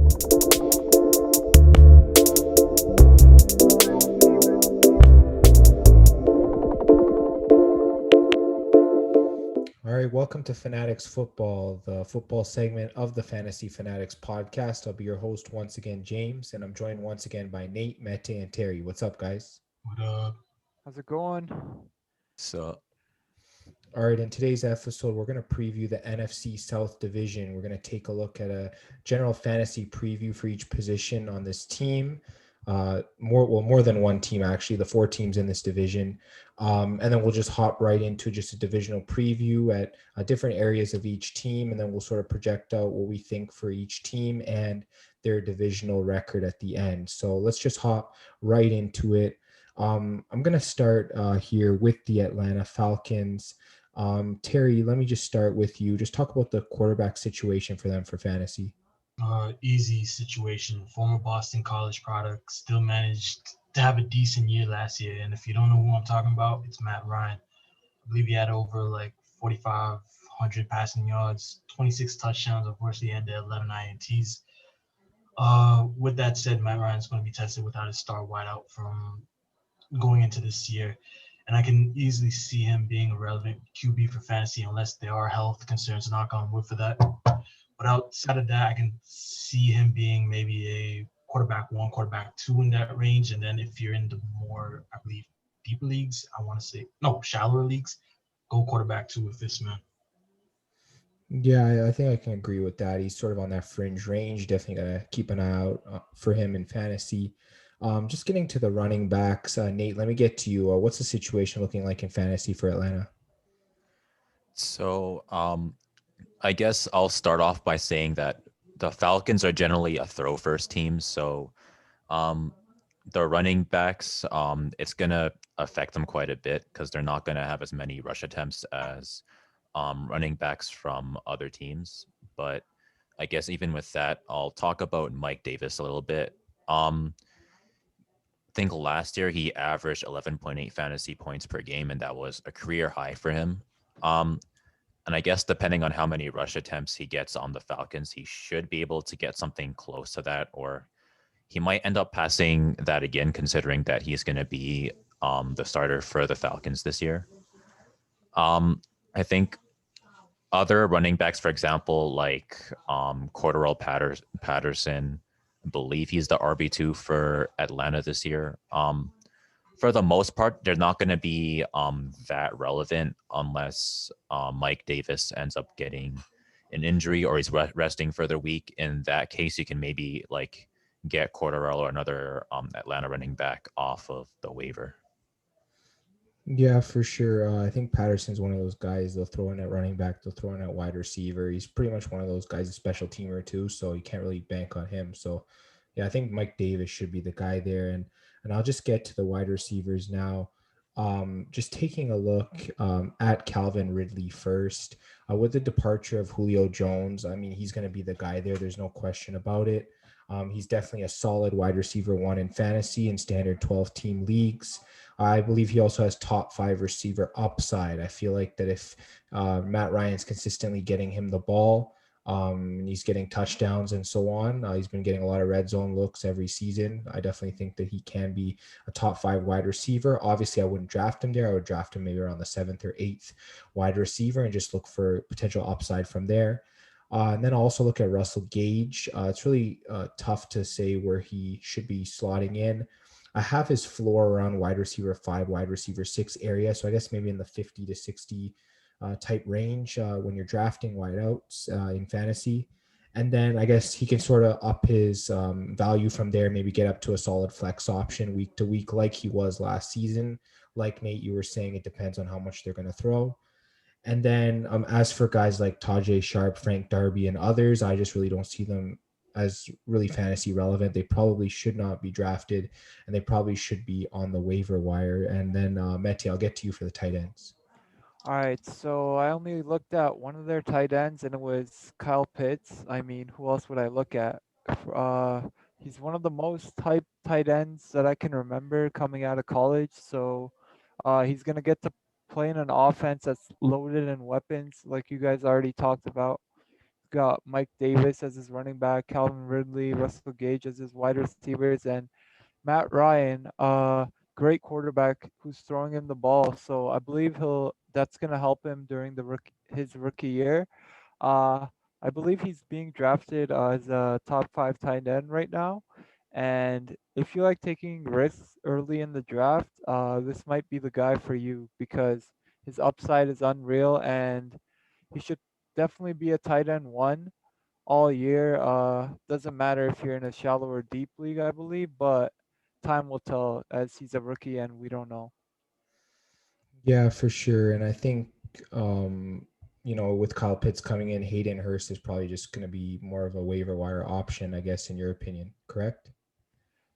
All right, welcome to Fanatics Football, the football segment of the Fantasy Fanatics Podcast. I'll be your host once again, James, and I'm joined once again by Nate, Mete, and Terry. What's up, guys? What up? How's it going? So All right, in today's episode, we're going to preview the NFC South division. We're going to take a look at a general fantasy preview for each position on this team. More than one team, actually, the four teams in this division. And then we'll just hop right into just a divisional preview at different areas of each team. And then we'll sort of project out what we think for each team and their divisional record at the end. So let's just hop right into it. I'm going to start here with the Atlanta Falcons. Terry, let me just start with you. Just talk about the quarterback situation for them for fantasy. Easy situation. Former Boston College product, still managed to have a decent year last year. And if you don't know who I'm talking about, it's Matt Ryan. I believe he had over like 4,500 passing yards, 26 touchdowns. Of course, he had the 11 INTs. With that said, Matt Ryan's going to be tested without his star wideout from going into this year. And I can easily see him being a relevant QB for fantasy unless there are health concerns, knock on wood for that. But outside of that, I can see him being maybe a quarterback one, quarterback two in that range. And then if you're in the more, I believe, deeper leagues, shallower leagues, go quarterback two with this man. Yeah, I think I can agree with that. He's sort of on that fringe range. Definitely got to keep an eye out for him in fantasy. Just getting to the running backs, Nate, let me get to you. What's the situation looking like in fantasy for Atlanta? So I guess I'll start off by saying that the Falcons are generally a throw first team. So the running backs, it's going to affect them quite a bit because they're not going to have as many rush attempts as running backs from other teams. But I guess even with that, I'll talk about Mike Davis a little bit. I think last year he averaged 11.8 fantasy points per game, and that was a career high for him. And I guess depending on how many rush attempts he gets on the Falcons, he should be able to get something close to that, or he might end up passing that again, considering that he's going to be the starter for the Falcons this year. I think other running backs, for example, like Cordarrelle Patterson, I believe he's the RB2 for Atlanta this year. For the most part, they're not going to be that relevant unless Mike Davis ends up getting an injury or he's resting for the week. In that case, you can maybe like get Cordarrelle or another Atlanta running back off of the waiver. Yeah, for sure. I think Patterson's one of those guys. They'll throw in at running back. They'll throw in at wide receiver. He's pretty much one of those guys, a special teamer too. So you can't really bank on him. So yeah, I think Mike Davis should be the guy there. And I'll just get to the wide receivers now. Just taking a look at Calvin Ridley first. With the departure of Julio Jones, I mean, he's going to be the guy there. There's no question about it. He's definitely a solid wide receiver one in fantasy and standard 12-team leagues. I believe he also has top 5 receiver upside. I feel like that if Matt Ryan's consistently getting him the ball, and he's getting touchdowns and so on, he's been getting a lot of red zone looks every season. I definitely think that he can be a top 5 wide receiver. Obviously, I wouldn't draft him there. I would draft him maybe around the 7th or 8th wide receiver and just look for potential upside from there. And then I'll also look at Russell Gage. It's really tough to say where he should be slotting in. I have his floor around wide receiver 5, wide receiver 6 area. So I guess maybe in the 50 to 60 type range when you're drafting wideouts in fantasy. And then I guess he can sort of up his value from there, maybe get up to a solid flex option week to week like he was last season. Like Nate, you were saying, it depends on how much they're going to throw. And then as for guys like Tajay Sharp, Frank Darby, and others, I just really don't see them as really fantasy relevant. They probably should not be drafted, and they probably should be on the waiver wire. And then Mete, I'll get to you for the tight ends. All right, so I only looked at one of their tight ends, and it was Kyle Pitts. I mean, who else would I look at? He's one of the most hyped tight ends that I can remember coming out of college. So he's going to get to play in an offense that's loaded in weapons, like you guys already talked about. got Mike Davis as his running back, Calvin Ridley, Russell Gage as his wide receivers, and Matt Ryan, great quarterback who's throwing him the ball. So I believe that's gonna help him during his rookie year. Uh, I believe he's being drafted as a top five tight end right now. And if you like taking risks early in the draft, this might be the guy for you because his upside is unreal and he should definitely be a tight end one all year. Doesn't matter if you're in a shallow or deep league, I believe, but time will tell as he's a rookie and we don't know. Yeah, for sure. And I think, with Kyle Pitts coming in, Hayden Hurst is probably just going to be more of a waiver wire option, I guess, in your opinion, correct?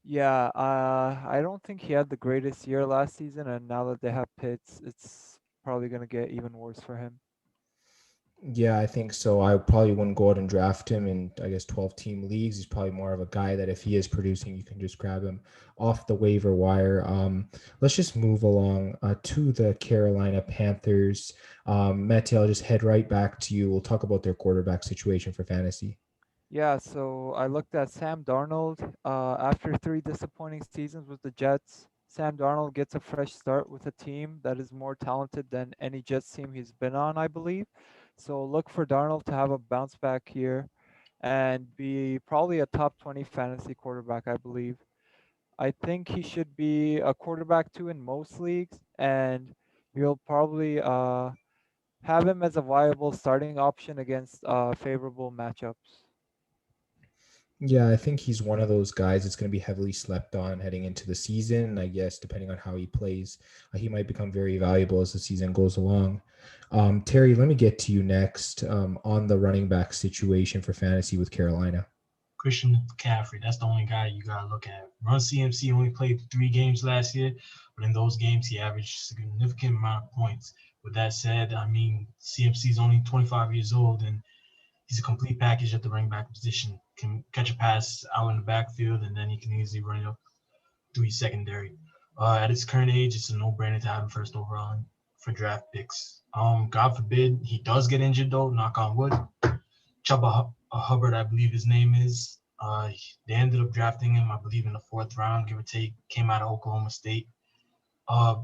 Yeah, I don't think he had the greatest year last season, and now that they have Pitts, it's probably gonna get even worse for him. Yeah, I think so. I probably wouldn't go out and draft him in, I guess, 12-team leagues. He's probably more of a guy that if he is producing, you can just grab him off the waiver wire. Let's just move along to the Carolina Panthers. Mete, I'll just head right back to you. We'll talk about their quarterback situation for fantasy. Yeah, so I looked at Sam Darnold. After three disappointing seasons with the Jets, Sam Darnold gets a fresh start with a team that is more talented than any Jets team he's been on, I believe. So look for Darnold to have a bounce back here and be probably a top 20 fantasy quarterback, I believe. I think he should be a quarterback two in most leagues, and you'll probably have him as a viable starting option against favorable matchups. Yeah, I think he's one of those guys that's going to be heavily slept on heading into the season. I guess depending on how he plays, he might become very valuable as the season goes along. Terry, let me get to you next on the running back situation for fantasy with Carolina. Christian McCaffrey, that's the only guy you gotta look at. Run CMC only played 3 games last year, but in those games he averaged a significant amount of points. With that said, I mean CMC is only 25 years old and he's a complete package at the running back position. Can catch a pass out in the backfield and then he can easily run it up through his secondary. At his current age, it's a no-brainer to have him first overall for draft picks. God forbid he does get injured though. Knock on wood. Chuba Hubbard, I believe his name is. They ended up drafting him, I believe, in the 4th round, give or take. Came out of Oklahoma State.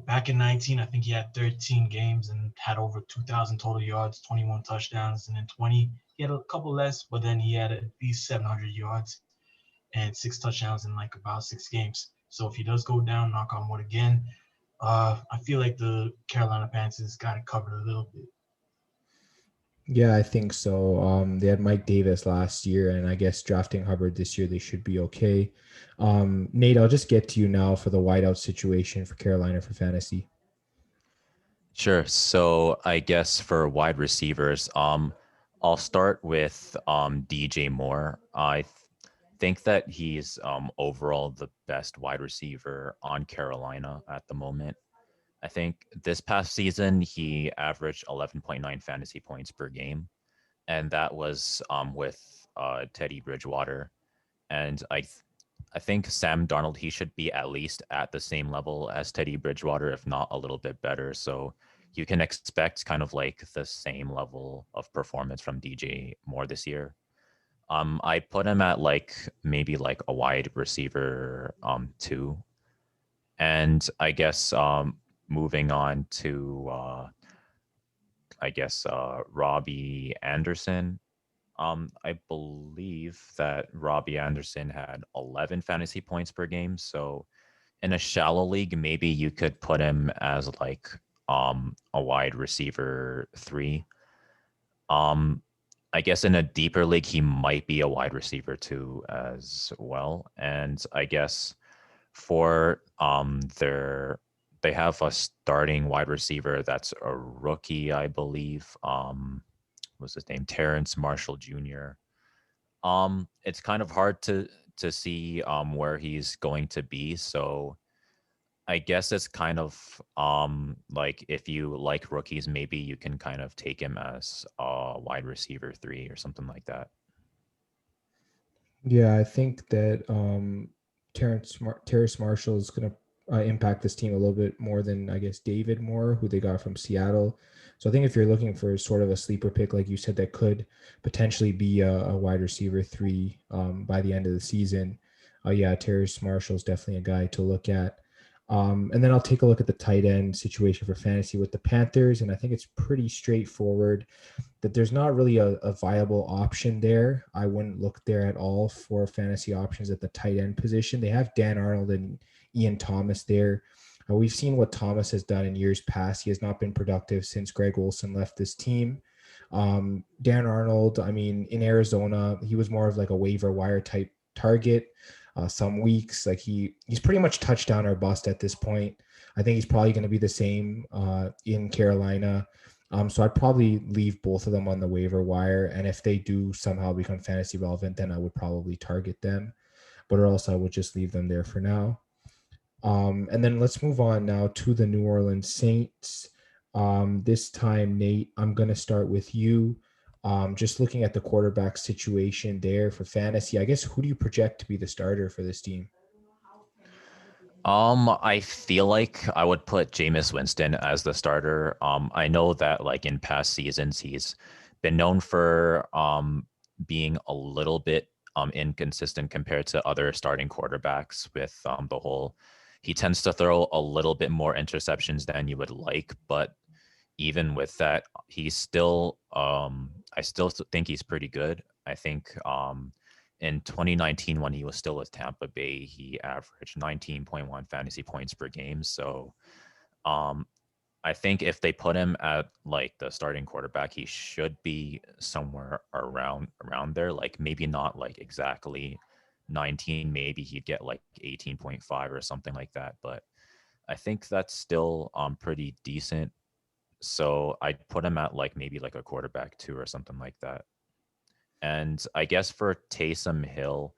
Back in 19, I think he had 13 games and had over 2,000 total yards, 21 touchdowns, and then 20. He had a couple less, but then he had at least 700 yards and 6 touchdowns in like about 6 games. So if he does go down, knock on wood again, I feel like the Carolina Panthers got it covered a little bit. Yeah, I think so. They had Mike Davis last year, and I guess drafting Hubbard this year, they should be okay. Nate, I'll just get to you now for the wideout situation for Carolina for fantasy. Sure. So I guess for wide receivers, I'll start with DJ Moore. Think that he's overall the best wide receiver on Carolina at the moment. I think this past season he averaged 11.9 fantasy points per game, and that was with Teddy Bridgewater. And I think Sam Darnold, he should be at least at the same level as Teddy Bridgewater, if not a little bit better. So you can expect kind of like the same level of performance from DJ Moore this year. I put him at like maybe like a wide receiver two. And I guess moving on to Robbie Anderson. I believe that Robbie Anderson had 11 fantasy points per game. So in a shallow league, maybe you could put him as like a wide receiver three. Um, I guess in a deeper league, he might be a wide receiver two as well. And I guess for they have a starting wide receiver that's a rookie, I believe. What's his name? Terrence Marshall Jr. It's kind of hard to see where he's going to be. So I guess it's kind of like if you like rookies, maybe you can kind of take him as a wide receiver three or something like that. Yeah, I think that Terrace Marshall is going to impact this team a little bit more than I guess David Moore, who they got from Seattle. So I think if you're looking for sort of a sleeper pick, like you said, that could potentially be a wide receiver 3 by the end of the season, yeah, Terrace Marshall is definitely a guy to look at. And then I'll take a look at the tight end situation for fantasy with the Panthers, and I think it's pretty straightforward that there's not really a viable option there. I wouldn't look there at all for fantasy options at the tight end position. They have Dan Arnold and Ian Thomas there. We've seen what Thomas has done in years past. He has not been productive since Greg Olson left this team. Dan Arnold, I mean, in Arizona, he was more of like a waiver wire type target. Some weeks, like he's pretty much touchdown or bust at this point. I think he's probably going to be the same in Carolina. So I'd probably leave both of them on the waiver wire. And if they do somehow become fantasy relevant, then I would probably target them. But or else I would just leave them there for now. And then let's move on now to the New Orleans Saints. This time, Nate, I'm going to start with you. Just looking at the quarterback situation there for fantasy, I guess who do you project to be the starter for this team? I feel like I would put Jameis Winston as the starter. I know that like in past seasons he's been known for being a little bit inconsistent compared to other starting quarterbacks with the whole he tends to throw a little bit more interceptions than you would like, but even with that, he's still I still think he's pretty good. I think in 2019 when he was still with Tampa Bay, he averaged 19.1 fantasy points per game. So I think if they put him at like the starting quarterback, he should be somewhere around there, like maybe not like exactly 19, maybe he'd get like 18.5 or something like that, but I think that's still pretty decent. So I'd put him at like maybe like a quarterback 2 or something like that. And I guess for Taysom Hill,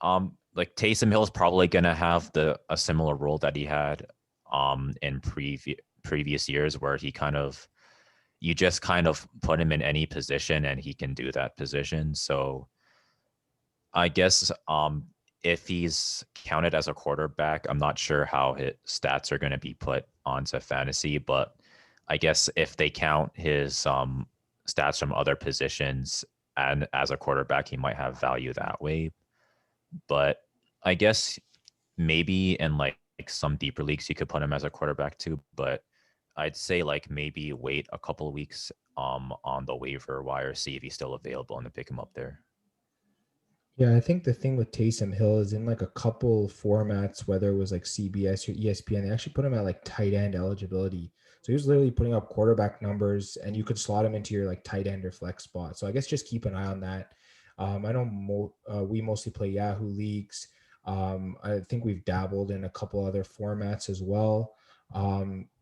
like Taysom Hill is probably gonna have a similar role that he had in previous years, where he kind of you just kind of put him in any position and he can do that position. So I guess if he's counted as a quarterback, I'm not sure how his stats are going to be put onto fantasy, but I guess if they count his stats from other positions and as a quarterback, he might have value that way. But I guess maybe in like some deeper leagues, you could put him as a quarterback too. But I'd say like maybe wait a couple of weeks on the waiver wire, see if he's still available and to pick him up there. Yeah, I think the thing with Taysom Hill is in like a couple formats, whether it was like CBS or ESPN, they actually put him at like tight end eligibility. So he was literally putting up quarterback numbers and you could slot him into your like tight end or flex spot. So I guess just keep an eye on that. I know we mostly play Yahoo leagues. I think we've dabbled in a couple other formats as well.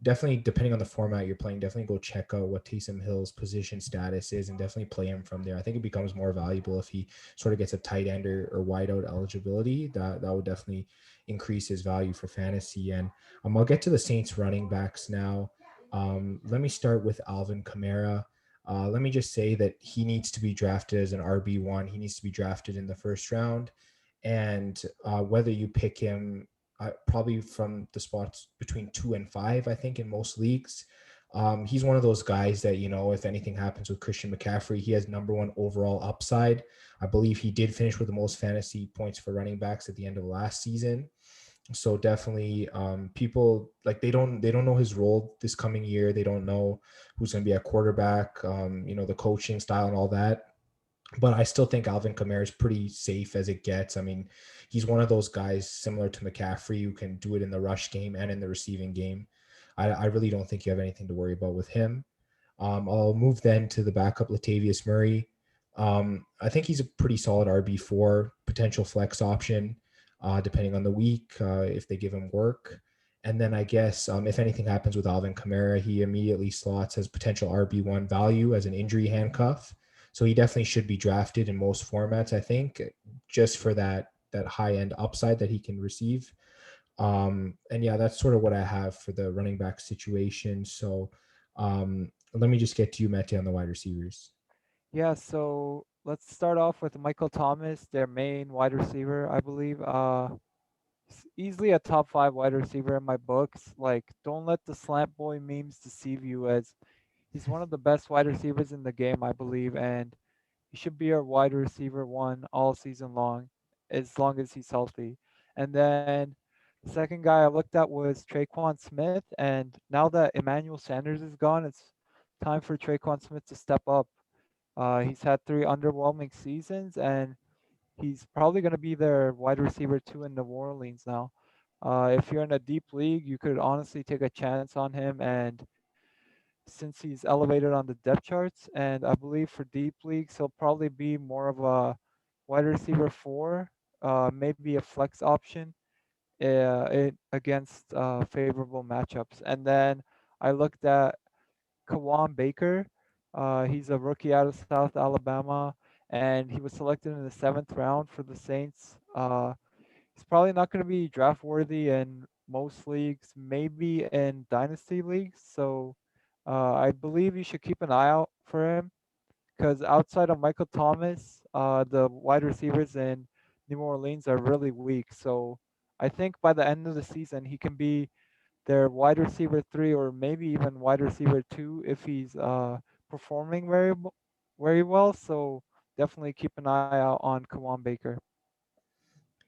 Definitely depending on the format you're playing, definitely go check out what Taysom Hill's position status is and definitely play him from there. I think it becomes more valuable if he sort of gets a tight end or wide out eligibility. That would definitely increase his value for fantasy. And I'll get to the Saints running backs now. Let me start with Alvin Kamara. Let me just say that he needs to be drafted as an RB1. He needs to be drafted in the first round. And whether you pick him probably from the spots between 2 and 5, I think in most leagues, he's one of those guys that, you know, if anything happens with Christian McCaffrey, he has number 1 overall upside. I believe he did finish with the most fantasy points for running backs at the end of last season. So definitely people like they don't know his role this coming year. They don't know who's going to be a quarterback, you know, the coaching style and all that. But I still think Alvin Kamara is pretty safe as it gets. I mean, he's one of those guys similar to McCaffrey who can do it in the rush game and in the receiving game. I really don't think you have anything to worry about with him. I'll move then to the backup, Latavius Murray. I think he's a pretty solid RB4 potential flex option, depending on the week, if they give him work. And then I guess if anything happens with Alvin Kamara, he immediately slots as potential RB1 value as an injury handcuff. So he definitely should be drafted in most formats, I think, just for that high end upside that he can receive. And yeah, that's sort of what I have for the running back situation. So let me just get to you, Mete, on the wide receivers. Yeah, so let's start off with Michael Thomas, their main wide receiver, I believe. He's easily a top five wide receiver in my books. Like, don't let the slant boy memes deceive you, as he's one of the best wide receivers in the game, I believe, and he should be our wide receiver one all season long as he's healthy. And then the second guy I looked at was Traquan Smith, and now that Emmanuel Sanders is gone, it's time for Traquan Smith to step up. He's had three underwhelming seasons, and he's probably going to be their wide receiver two in New Orleans now. If you're in a deep league, you could honestly take a chance on him, and since he's elevated on the depth charts, and I believe for deep leagues, he'll probably be more of a wide receiver four, maybe a flex option against favorable matchups. And then I looked at Kawan Baker. He's a rookie out of South Alabama, and he was selected in the seventh round for the Saints. He's probably not going to be draft worthy in most leagues, maybe in dynasty leagues. So I believe you should keep an eye out for him because outside of Michael Thomas, the wide receivers in New Orleans are really weak. So I think by the end of the season, he can be their wide receiver three or maybe even wide receiver two if he's performing very well. So definitely keep an eye out on Kawan Baker.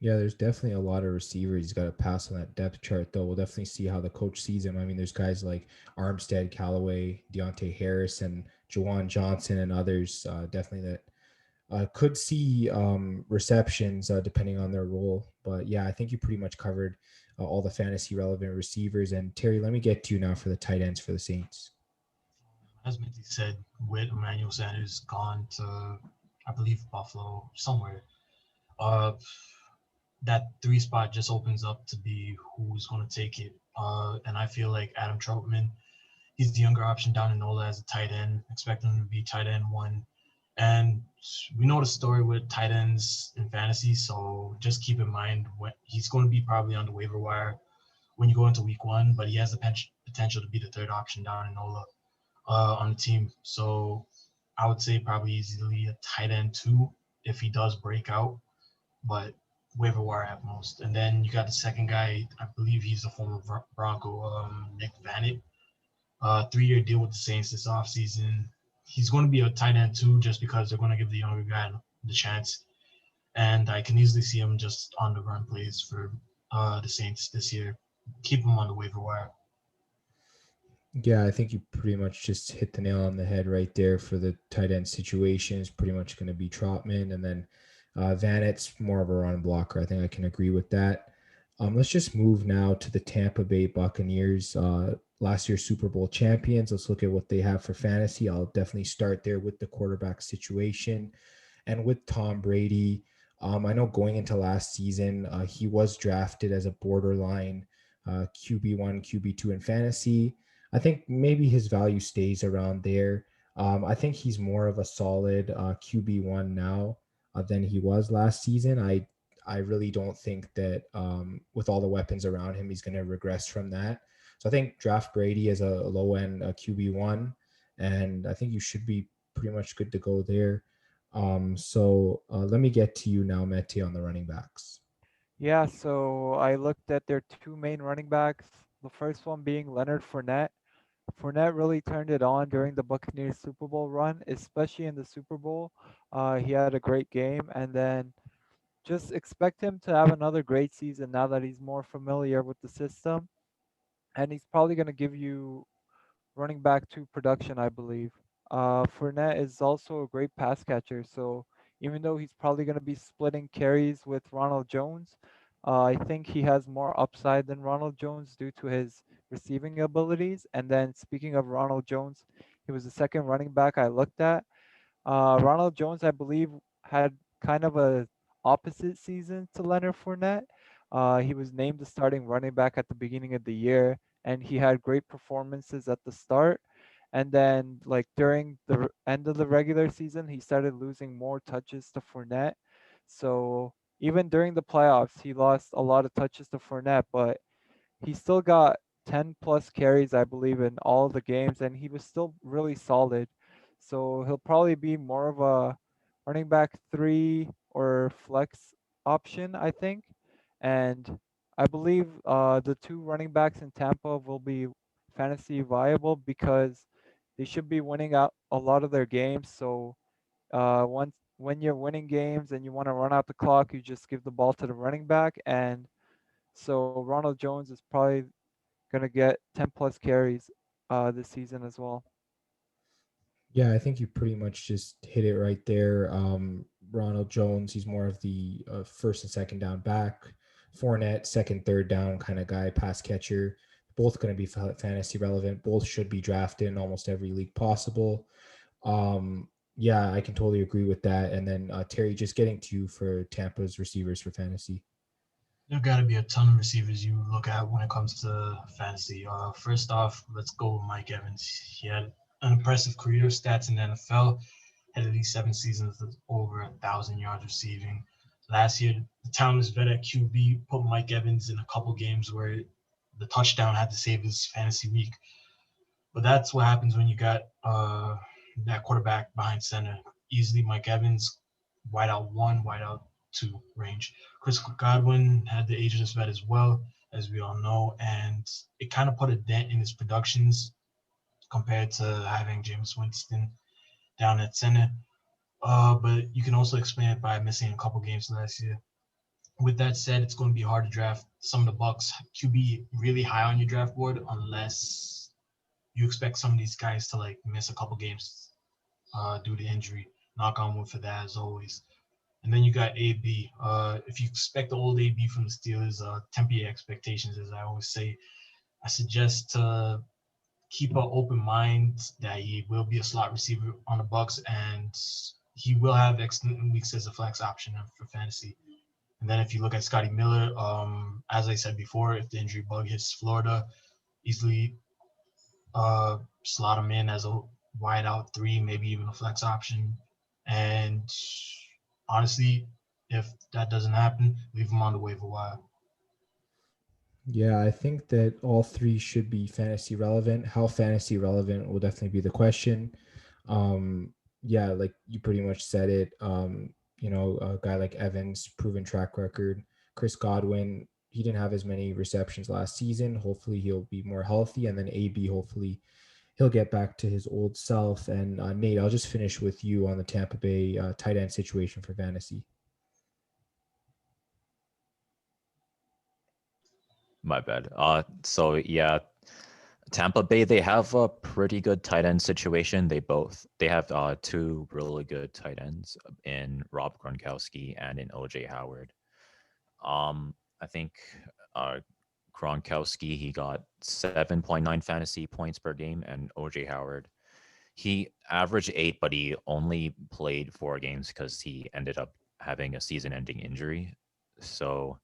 Yeah, there's definitely a lot of receivers he's got to pass on that depth chart, though. We'll definitely see how the coach sees him. I mean, there's guys like Armstead, Callaway, Deontay Harris, and Jawan Johnson, and others definitely that could see receptions depending on their role. But yeah, I think you pretty much covered all the fantasy relevant receivers. And Terry, let me get to you now for the tight ends for the Saints. As Minty said, with Emmanuel Sanders gone to, I believe, Buffalo somewhere, uh, that three spot just opens up to be who's going to take it. And I feel like Adam Troutman, he's the younger option down in NOLA as a tight end, expecting him to be tight end one. And we know the story with tight ends in fantasy, so just keep in mind when he's going to be probably on the waiver wire when you go into week one, but he has the potential to be the third option down in NOLA on the team. So I would say probably easily a tight end two if he does break out, but waiver wire at most. And then you got the second guy, I believe he's a former Bronco, Nick Vanett. 3-year deal with the Saints this offseason. He's going to be a tight end too, just because they're going to give the younger guy the chance. And I can easily see him just on the run plays for the Saints this year. Keep him on the waiver wire. Yeah, I think you pretty much just hit the nail on the head right there for the tight end situation. It's pretty much going to be Trotman, and then Vanett's more of a run blocker. I think I can agree with that. Let's just move now to the Tampa Bay Buccaneers, last year's Super Bowl champions. Let's look at what they have for fantasy. I'll definitely start there with the quarterback situation and with Tom Brady. I know going into last season, he was drafted as a borderline QB1, QB2 in fantasy. I think maybe his value stays around there. I think he's more of a solid QB1 now than he was last season. I really don't think that with all the weapons around him, he's going to regress from that. So I think draft Brady as a low end QB1, and I think you should be pretty much good to go there. Let me get to you now, Mete, on the running backs. Yeah, so I looked at their two main running backs. The first one being Leonard Fournette. Fournette really turned it on during the Buccaneers Super Bowl run, especially in the Super Bowl. He had a great game, and then just expect him to have another great season now that he's more familiar with the system. And he's probably going to give you running back to production, I believe. Fournette is also a great pass catcher, so even though he's probably going to be splitting carries with Ronald Jones, I think he has more upside than Ronald Jones due to his receiving abilities. And then speaking of Ronald Jones, he was the second running back I looked at. Ronald Jones, I believe, had kind of a opposite season to Leonard Fournette. He was named the starting running back at the beginning of the year, and he had great performances at the start. And then, like during the end of the regular season, he started losing more touches to Fournette. So even during the playoffs, he lost a lot of touches to Fournette, but he still got 10 plus carries, I believe, in all the games, and he was still really solid. So he'll probably be more of a running back three or flex option, I think. And I believe the two running backs in Tampa will be fantasy viable because they should be winning out a lot of their games. So once when you're winning games and you want to run out the clock, you just give the ball to the running back. And so Ronald Jones is probably gonna get 10 plus carries this season as well. Yeah, I think you pretty much just hit it right there. Ronald Jones, he's more of the first and second down back. Fournette, second, third down kind of guy, pass catcher. Both going to be fantasy relevant. Both should be drafted in almost every league possible. Yeah, I can totally agree with that. And then Terry, just getting to you for Tampa's receivers for fantasy. There got to be a ton of receivers you look at when it comes to fantasy. First off, let's go with Mike Evans. He had an impressive career stats in the NFL. Had at least 7 seasons with over 1,000 yards receiving. Last year, the Townless vet at QB put Mike Evans in a couple games where the touchdown had to save his fantasy week. But that's what happens when you got that quarterback behind center. Easily Mike Evans, wideout 1, wideout 2 range. Chris Godwin had the ageless vet as well, as we all know, and it kind of put a dent in his productions compared to having James Winston down at center. But you can also explain it by missing a couple games last year. With that said, it's going to be hard to draft some of the Bucks QB really high on your draft board unless you expect some of these guys to like miss a couple games due to injury. Knock on wood for that as always. And then you got AB. If you expect the old AB from the Steelers, temper your expectations, as I always say. I suggest to keep an open mind that he will be a slot receiver on the Bucks, and he will have excellent weeks as a flex option for fantasy. And then if you look at Scotty Miller, as I said before, if the injury bug hits Florida, easily slot him in as a wide out 3, maybe even a flex option. And honestly, if that doesn't happen, leave him on the waiver wire. Yeah, I think that all three should be fantasy relevant. How fantasy relevant will definitely be the question. Yeah, like you pretty much said it. A guy like Evans, proven track record. Chris Godwin, he didn't have as many receptions last season. Hopefully, he'll be more healthy. And then AB, hopefully, he'll get back to his old self. And Nate, I'll just finish with you on the Tampa Bay tight end situation for fantasy. My bad. So yeah, Tampa Bay, they have a pretty good tight end situation. They have two really good tight ends in Rob Gronkowski and in OJ Howard. I think uh Gronkowski, he got 7.9 fantasy points per game, and OJ Howard, he averaged 8, but he only played 4 games because he ended up having a season-ending injury. So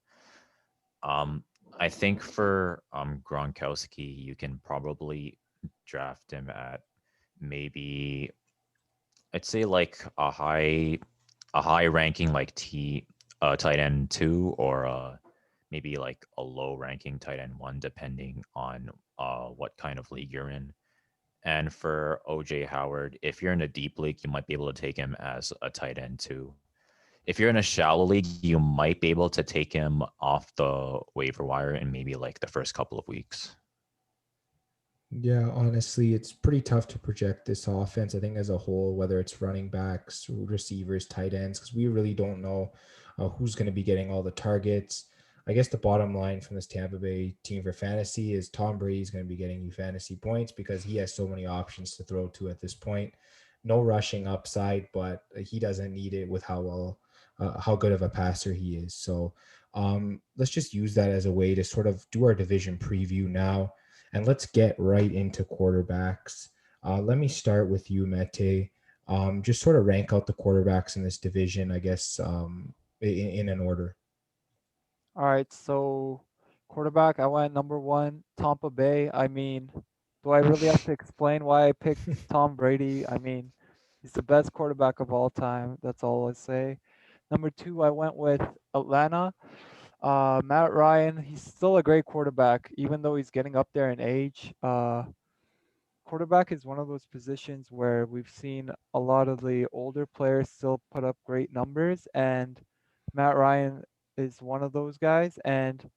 um, I think for Gronkowski, you can probably draft him at maybe, I'd say like a high ranking like tight end 2, or maybe like a low ranking tight end 1, depending on what kind of league you're in. And for OJ Howard, if you're in a deep league, you might be able to take him as a tight end 2. If you're in a shallow league, you might be able to take him off the waiver wire in maybe like the first couple of weeks. Yeah, honestly, it's pretty tough to project this offense, I think, as a whole, whether it's running backs, receivers, tight ends, because we really don't know who's going to be getting all the targets. I guess the bottom line from this Tampa Bay team for fantasy is Tom Brady's going to be getting you fantasy points because he has so many options to throw to at this point. No rushing upside, but he doesn't need it with how good of a passer he is. So let's just use that as a way to sort of do our division preview now. And let's get right into quarterbacks. Let me start with you, Mete. Just sort of rank out the quarterbacks in this division, I guess, in an order. All right, so quarterback, I went number 1, Tampa Bay. I mean, do I really have to explain why I picked Tom Brady? I mean, he's the best quarterback of all time. That's all I say. Number 2, I went with Atlanta. Matt Ryan, he's still a great quarterback, even though he's getting up there in age. Quarterback is one of those positions where we've seen a lot of the older players still put up great numbers, and Matt Ryan is one of those guys. And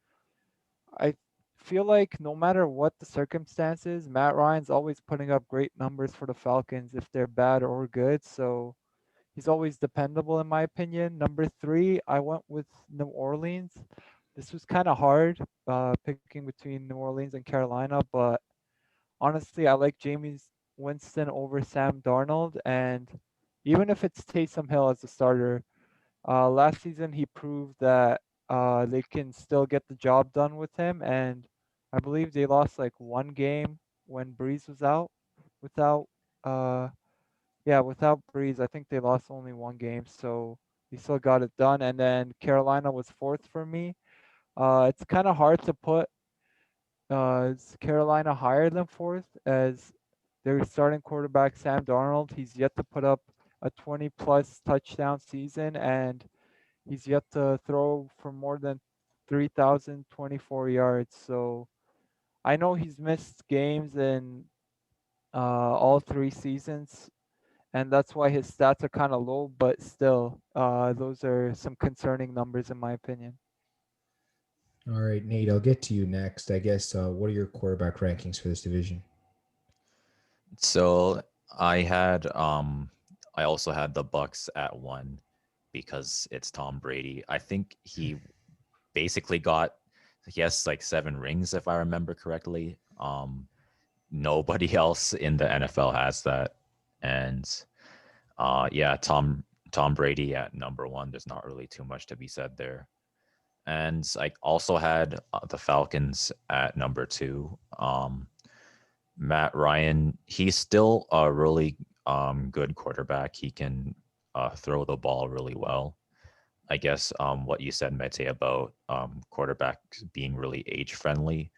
I feel like no matter what the circumstances, Matt Ryan's always putting up great numbers for the Falcons if they're bad or good. So he's always dependable in my opinion. Number three, I went with New Orleans. This was kind of hard, picking between New Orleans and Carolina, but honestly, I like Jameis Winston over Sam Darnold, and even if it's Taysom Hill as a starter, last season he proved that they can still get the job done with him, and I believe they lost like one game when Breeze was out. Without, uh, yeah, without Breeze, I think they lost only one game, so he still got it done. And then Carolina was fourth for me. It's kind of hard to put is Carolina higher than fourth as their starting quarterback Sam Darnold? He's yet to put up a 20 plus touchdown season and he's yet to throw for more than 3,024 yards. So I know he's missed games in all three seasons, and that's why his stats are kind of low, but still, those are some concerning numbers in my opinion. All right, Nate, I'll get to you next. I guess, what are your quarterback rankings for this division? So I also had the Bucks at 1 because it's Tom Brady. I think basically he has like 7 rings if I remember correctly. Nobody else in the NFL has that. And yeah, Tom Brady at number 1. There's not really too much to be said there. And I also had the Falcons at number 2. Matt Ryan, he's still a really good quarterback. He can throw the ball really well. I guess what you said, Mete, about quarterbacks being really age friendly,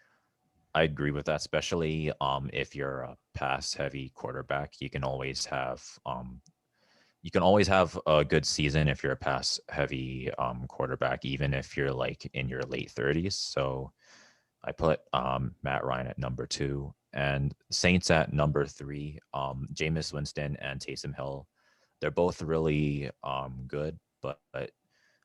I agree with that, especially if you're a pass heavy quarterback. You can always have a good season if you're a pass heavy quarterback, even if you're like in your late 30s. So I put Matt Ryan at number 2 and Saints at number 3. Jameis Winston and Taysom Hill, they're both really good, but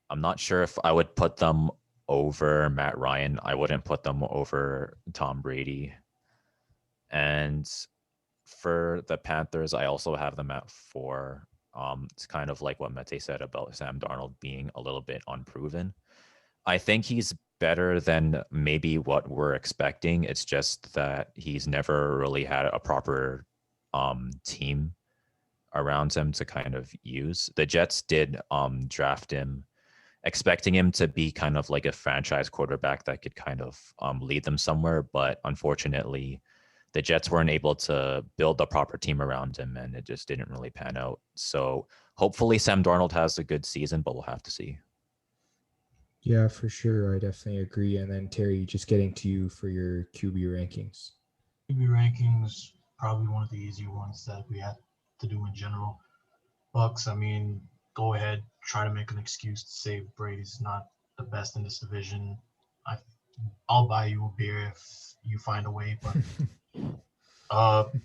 I'm not sure if I would put them over Matt Ryan. I wouldn't put them over Tom Brady. And for the Panthers, I also have them at 4. It's kind of like what Mete said about Sam Darnold being a little bit unproven. I think he's better than maybe what we're expecting. It's just that he's never really had a proper team around him to kind of use. The Jets did draft him, expecting him to be kind of like a franchise quarterback that could kind of lead them somewhere. But unfortunately, the Jets weren't able to build a proper team around him, and it just didn't really pan out. So hopefully Sam Darnold has a good season, but we'll have to see. Yeah, for sure. I definitely agree. And then Terry, just getting to you for your QB rankings. QB rankings, probably one of the easier ones that we had to do in general. Bucks, I mean, go ahead, try to make an excuse to say Brady's not the best in this division. I'll buy you a beer if you find a way, but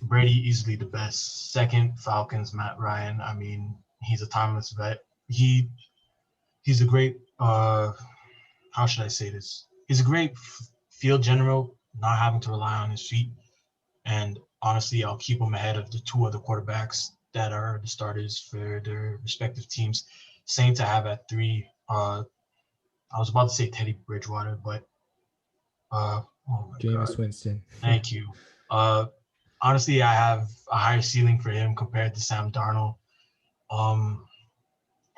Brady easily the best. Second, Falcons, Matt Ryan. I mean, he's a timeless vet. He's a great how should I say this? He's a great field general, not having to rely on his feet. And honestly, I'll keep him ahead of the 2 other quarterbacks that are the starters for their respective teams. Saints I have at 3. I was about to say Teddy Bridgewater, but oh my Jameis God. Winston. Thank you. Honestly, I have a higher ceiling for him compared to Sam Darnold.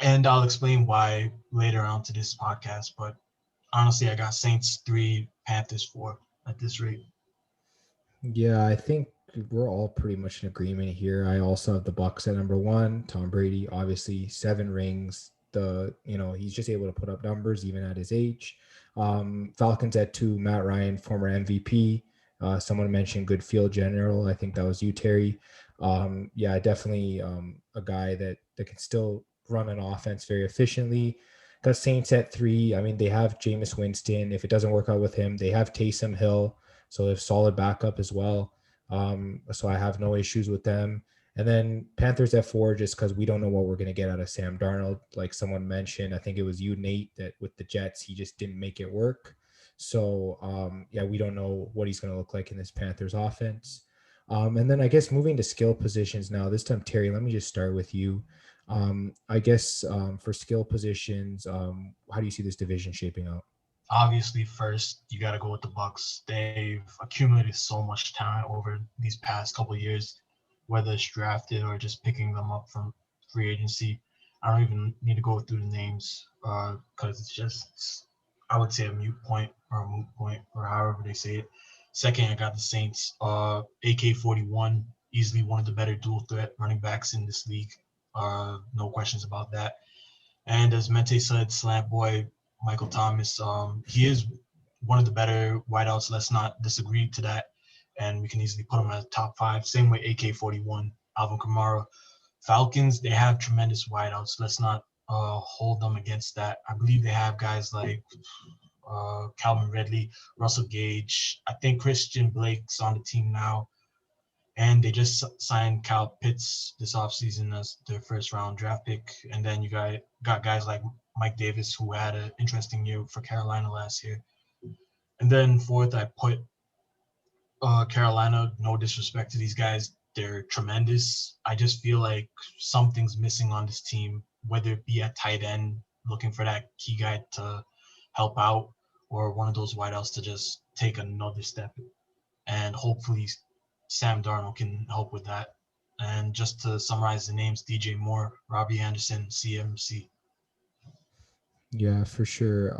And I'll explain why later on to this podcast, but honestly, I got Saints 3, Panthers 4 at this rate. Yeah, I think we're all pretty much in agreement here. I also have the Bucks at number 1. Tom Brady, obviously 7 rings. He's just able to put up numbers even at his age. Falcons at 2. Matt Ryan, former MVP. Someone mentioned good field general. I think that was you, Terry. Yeah, definitely a guy that can still run an offense very efficiently. Got Saints at 3. I mean, they have Jameis Winston. If it doesn't work out with him, they have Taysom Hill. So they have solid backup as well. So I have no issues with them. And then Panthers at 4, just because we don't know what we're going to get out of Sam Darnold. Like someone mentioned, I think it was you, Nate, that with the Jets, he just didn't make it work. So yeah, we don't know what he's going to look like in this Panthers offense. And then I guess moving to skill positions now. This time, Terry, let me just start with you. I guess for skill positions, how do you see this division shaping up? Obviously, first you got to go with the Bucks. They've accumulated so much talent over these past couple of years, whether it's drafted or just picking them up from free agency. I don't even need to go through the names because it's just, I would say, a moot point or however they say it. Second, I got the Saints. AK-41, easily one of the better dual threat running backs in this league. No questions about that. And as Mente said, Slant Boy, Michael Thomas, he is one of the better wideouts. Let's not disagree to that. And we can easily put him at top 5. Same way AK-41, Alvin Kamara. Falcons, they have tremendous wideouts. Let's not hold them against that. I believe they have guys like Calvin Ridley, Russell Gage. I think Christian Blake's on the team now. And they just signed Kyle Pitts this offseason as their first round draft pick. And then you got guys like Mike Davis, who had an interesting year for Carolina last year. And then fourth, I put Carolina. No disrespect to these guys. They're tremendous. I just feel like something's missing on this team, whether it be at tight end, looking for that key guy to help out, or one of those wideouts to just take another step. And hopefully Sam Darnold can help with that. And just to summarize the names, DJ Moore, Robbie Anderson, CMC. Yeah, for sure.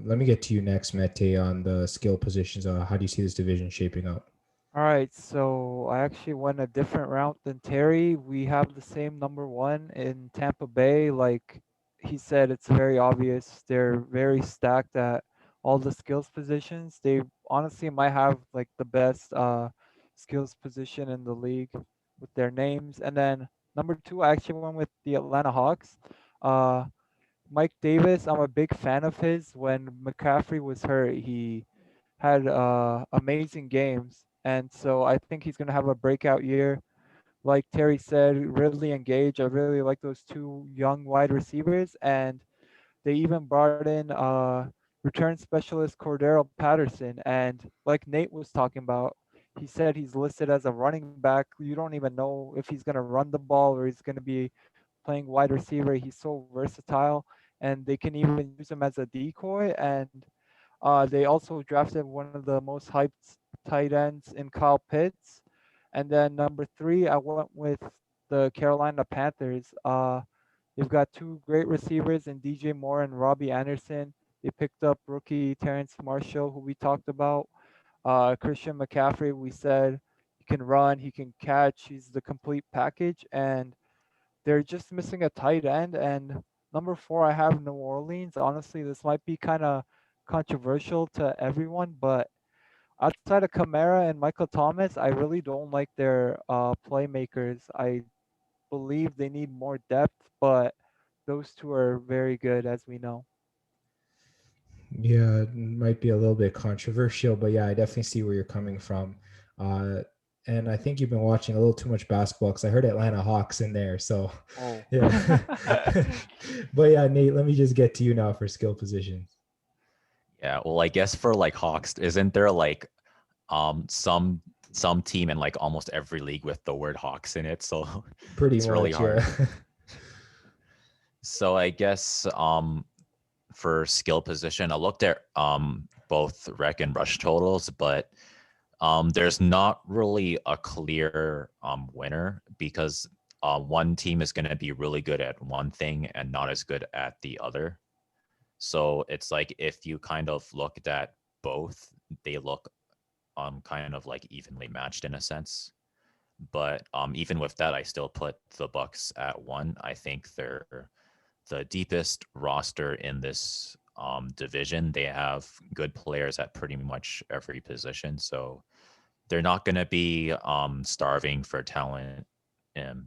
Let me get to you next, Mete, on the skill positions. How do you see this division shaping up? All right, so I actually went a different route than Terry. We have the same number one in Tampa Bay. Like he said, it's very obvious. They're very stacked at all the skills positions. They honestly might have like the best skills position in the league with their names. And then number two, I actually went with the Atlanta Hawks. Uh, Mike Davis, I'm a big fan of his. When McCaffrey was hurt, he had amazing games. And so I think he's going to have a breakout year. Like Terry said, Ridley and Gage, I really like those two young wide receivers. And they even brought in return specialist Cordero Patterson. And like Nate was talking about, he said he's listed as a running back. You don't even know if he's going to run the ball or he's going to be playing wide receiver. He's so versatile, and they can even use him as a decoy. And they also drafted one of the most hyped tight ends in Kyle Pitts. And then number three, I went with the Carolina Panthers. They've got two great receivers in DJ Moore and Robbie Anderson. They picked up rookie Terrence Marshall, who we talked about. Christian McCaffrey, we said he can run, he can catch, he's the complete package. And they're just missing a tight end. And number four, I have New Orleans. Honestly, this might be kind of controversial to everyone, but outside of Kamara and Michael Thomas, I really don't like their playmakers. I believe they need more depth, but those two are very good, as we know. Yeah, it might be a little bit controversial, but yeah, I definitely see where you're coming from. Uh, and I think you've been watching a little too much basketball because I heard Atlanta Hawks in there. So Oh. yeah. But yeah, Nate, let me just get to you now for skill positions. Yeah, well, I guess for like Hawks, isn't there like some team in like almost every league with the word Hawks in it? So Pretty it's much, really hard. yeah. So I guess for skill position, I looked at both rec and rush totals, but there's not really a clear winner because one team is going to be really good at one thing and not as good at the other. So it's like if you kind of looked at both, they look kind of like evenly matched in a sense. But even with that, I still put the Bucks at 1. I think they're the deepest roster in this division. They have good players at pretty much every position, so they're not going to be starving for talent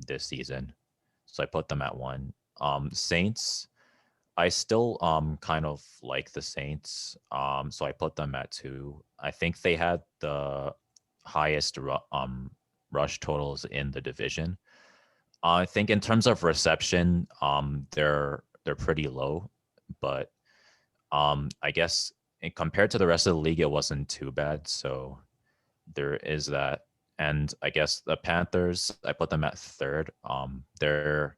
this season. So I put them at 1. Saints, I still kind of like the Saints, so I put them at 2. I think they had the highest rush totals in the division. I think in terms of reception, they're pretty low, but I guess compared to the rest of the league, it wasn't too bad. So there is that. And I guess the Panthers, I put them at third. They're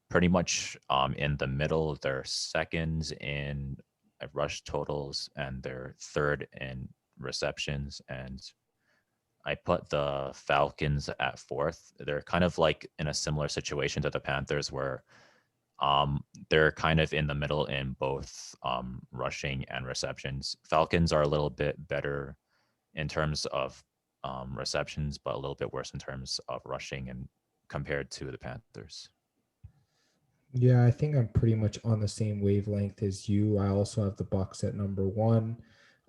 pretty much in the middle. They're second in rush totals, and they're third in receptions. And I put the Falcons at fourth. They're kind of like in a similar situation to the Panthers, where they're kind of in the middle in both rushing and receptions. Falcons are a little bit better in terms of receptions, but a little bit worse in terms of rushing and compared to the Panthers. Yeah, I think I'm pretty much on the same wavelength as you. I also have the Bucks at number one.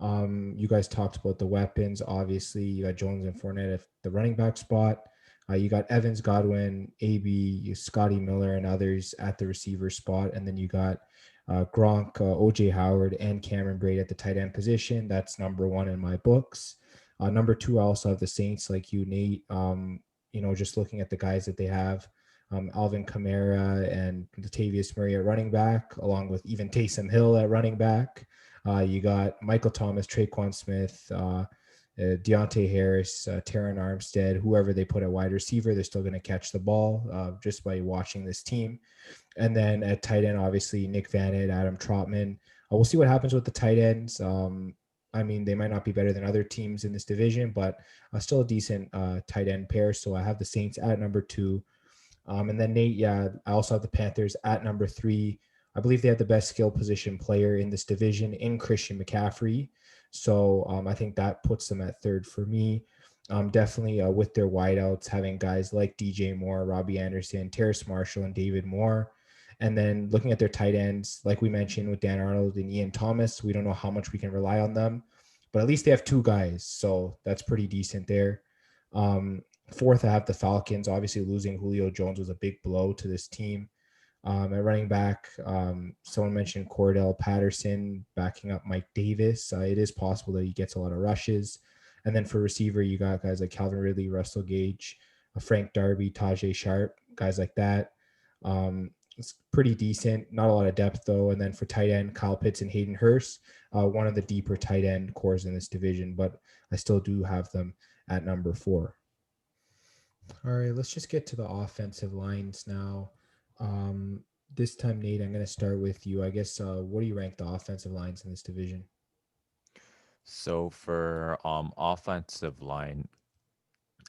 You guys talked about the weapons. Obviously, you got Jones and Fournette at the running back spot. You got Evans, Godwin, AB, Scotty Miller, and others at the receiver spot. And then you got Gronk, OJ Howard, and Cameron Braid at the tight end position. That's number one in my books. Number two, I also have the Saints, like you, Nate. Just looking at the guys that they have. Alvin Kamara and Latavius Murray at running back, along with even Taysom Hill at running back. You got Michael Thomas, Traquan Smith, Deontay Harris, Terran Armstead, whoever they put at wide receiver, they're still going to catch the ball just by watching this team. And then at tight end, obviously, Nick Vanett, Adam Trotman. We'll see what happens with the tight ends. They might not be better than other teams in this division, but still a decent tight end pair. So I have the Saints at number two. And then Nate, I also have the Panthers at number three. I believe they have the best skill position player in this division in Christian McCaffrey. So I think that puts them at third for me. Definitely with their wideouts, having guys like DJ Moore, Robbie Anderson, Terrace Marshall, and David Moore. And then looking at their tight ends, like we mentioned with Dan Arnold and Ian Thomas, we don't know how much we can rely on them, but at least they have two guys. So that's pretty decent there. Fourth, I have the Falcons. Obviously, losing Julio Jones was a big blow to this team. At running back, someone mentioned Cordell Patterson backing up Mike Davis. It is possible that he gets a lot of rushes. And then for receiver, you got guys like Calvin Ridley, Russell Gage, Frank Darby, Tajay Sharp, guys like that. It's pretty decent. Not a lot of depth, though. And then for tight end, Kyle Pitts and Hayden Hurst, one of the deeper tight end cores in this division, but I still do have them at number four. All right, let's just get to the offensive lines now. This time, Nate, I'm going to start with you. I guess, what do you rank the offensive lines in this division? So for offensive line,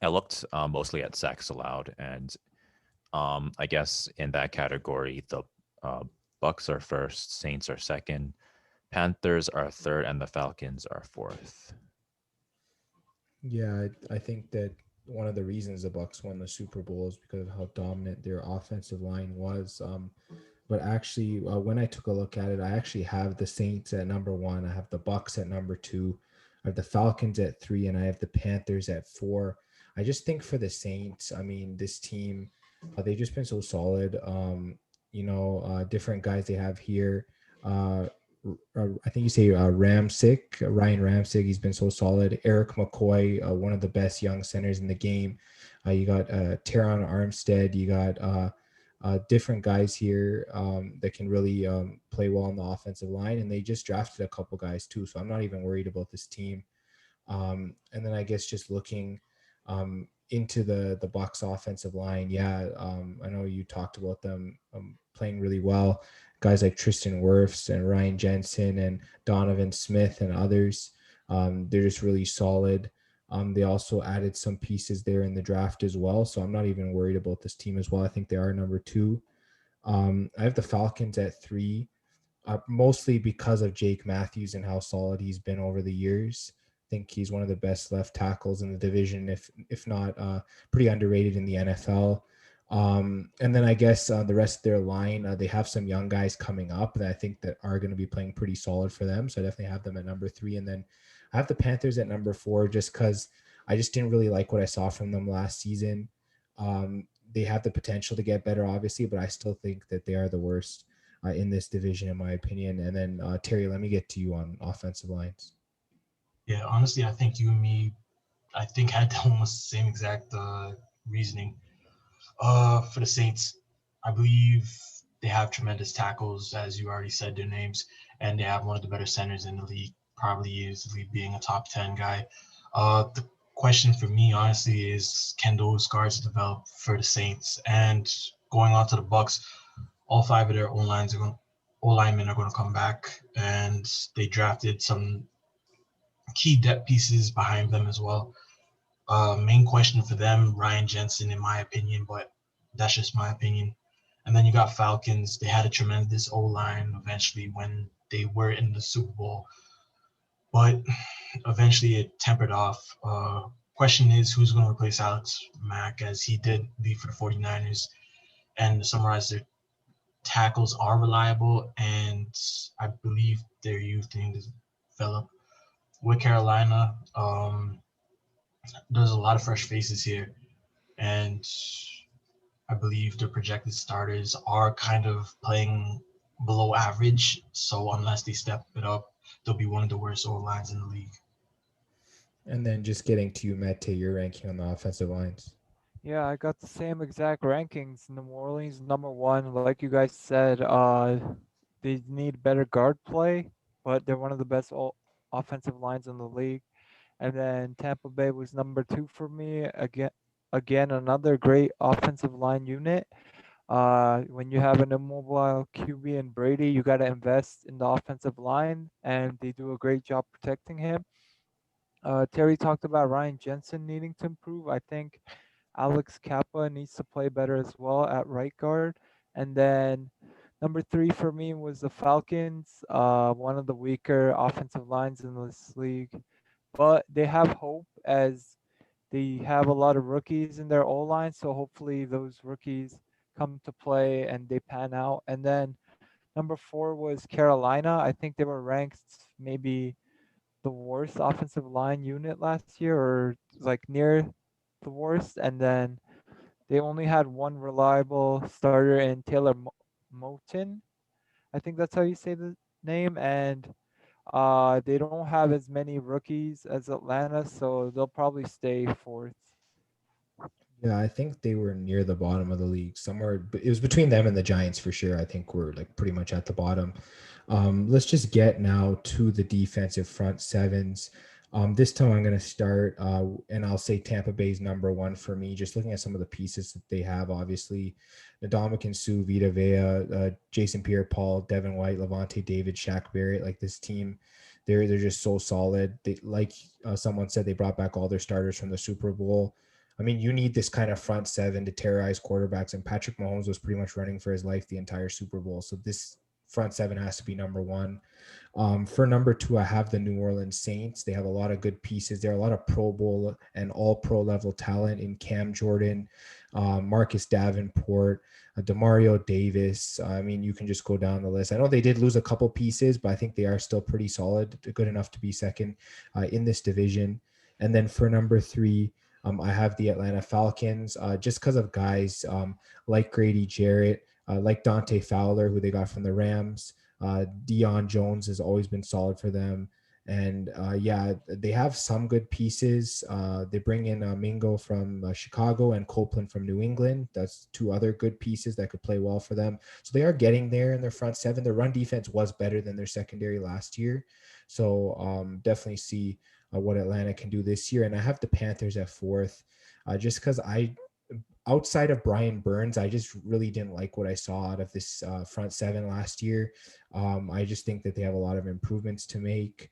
I looked mostly at sacks allowed, and I guess in that category, the Bucks are first, Saints are second, Panthers are third, and the Falcons are fourth. Yeah, I think that one of the reasons the Bucks won the Super Bowl is because of how dominant their offensive line was. But actually, when I took a look at it, I actually have the Saints at number one. I have the Bucks at number two. I have the Falcons at three, and I have the Panthers at four. I just think for the Saints, this team, they've just been so solid. Different guys they have here. I think you say Ryan Ramczyk. He's been so solid. Eric McCoy, one of the best young centers in the game. You got Terran Armstead. You got different guys here that can really play well on the offensive line. And they just drafted a couple guys too. So I'm not even worried about this team. And then I guess just looking into the Bucs offensive line. I know you talked about them playing really well. Guys like Tristan Wirfs and Ryan Jensen and Donovan Smith and others. They're just really solid. They also added some pieces there in the draft as well. So I'm not even worried about this team as well. I think they are number two. I have the Falcons at three, mostly because of Jake Matthews and how solid he's been over the years. I think he's one of the best left tackles in the division, if not pretty underrated in the NFL. And then I guess the rest of their line, they have some young guys coming up that I think that are going to be playing pretty solid for them. So I definitely have them at number three. And then I have the Panthers at number four, just because I just didn't really like what I saw from them last season. They have the potential to get better, obviously, but I still think that they are the worst in this division, in my opinion. And then Terry, let me get to you on offensive lines. Yeah, honestly, I think you and me, had almost the same exact reasoning. For the Saints, I believe they have tremendous tackles, as you already said their names, and they have one of the better centers in the league, probably easily being a top 10 guy. The question for me, honestly, is can those guards develop for the Saints? And going on to the Bucks, all 5 of their O-linemen are going to come back, and they drafted some key depth pieces behind them as well. Main question for them, Ryan Jensen, in my opinion, but that's just my opinion. And then you got Falcons. They had a tremendous O-line eventually when they were in the Super Bowl, but eventually it tempered off. Question is, who's going to replace Alex Mack, as he did leave for the 49ers? And to summarize, their tackles are reliable, and I believe their youth need to develop. With Carolina, there's a lot of fresh faces here, and I believe the projected starters are kind of playing below average. So unless they step it up, they'll be one of the worst O-lines in the league. And then just getting to you, Mete, your ranking on the offensive lines. Yeah, I got the same exact rankings. New Orleans number one, like you guys said. They need better guard play, but they're one of the best offensive lines in the league. And then Tampa Bay was number two for me. Again, another great offensive line unit. When you have an immobile QB and Brady, you got to invest in the offensive line, and they do a great job protecting him. Terry talked about Ryan Jensen needing to improve. I think Alex Kappa needs to play better as well at right guard. And then number three for me was the Falcons, one of the weaker offensive lines in this league. But they have hope, as they have a lot of rookies in their O-line, so hopefully those rookies come to play and they pan out. And then number four was Carolina. I think they were ranked maybe the worst offensive line unit last year, or like near the worst. And then they only had one reliable starter in Taylor Moton. I think that's how you say the name. And they don't have as many rookies as Atlanta, so they'll probably stay fourth. Yeah, I think they were near the bottom of the league somewhere. But it was between them and the Giants for sure. I think we're like pretty much at the bottom. Let's just get now to the defensive front sevens. This time I'm going to start, and I'll say Tampa Bay's number one for me. Just looking at some of the pieces that they have, obviously, Ndamukong Suh, Vita Vea, Jason Pierre-Paul, Devin White, Levante David, Shaq Barrett. Like this team, they're just so solid. They, like someone said, they brought back all their starters from the Super Bowl. I mean, you need this kind of front seven to terrorize quarterbacks, and Patrick Mahomes was pretty much running for his life the entire Super Bowl. So this front seven has to be number one. For number two, I have the New Orleans Saints. They have a lot of good pieces. There are a lot of Pro Bowl and all pro level talent in Cam Jordan, Marcus Davenport, Demario Davis. I mean, you can just go down the list. I know they did lose a couple pieces, but I think they are still pretty solid, good enough to be second in this division. And then for number three, I have the Atlanta Falcons, just because of guys like Grady Jarrett, like Dante Fowler, who they got from the Rams. Deion Jones has always been solid for them. And yeah, they have some good pieces. They bring in Mingo from Chicago and Copeland from New England. That's two other good pieces that could play well for them. So they are getting there in their front seven. Their run defense was better than their secondary last year. So definitely see what Atlanta can do this year. And I have the Panthers at fourth, just because outside of Brian Burns, I just really didn't like what I saw out of this front seven last year. I just think that they have a lot of improvements to make.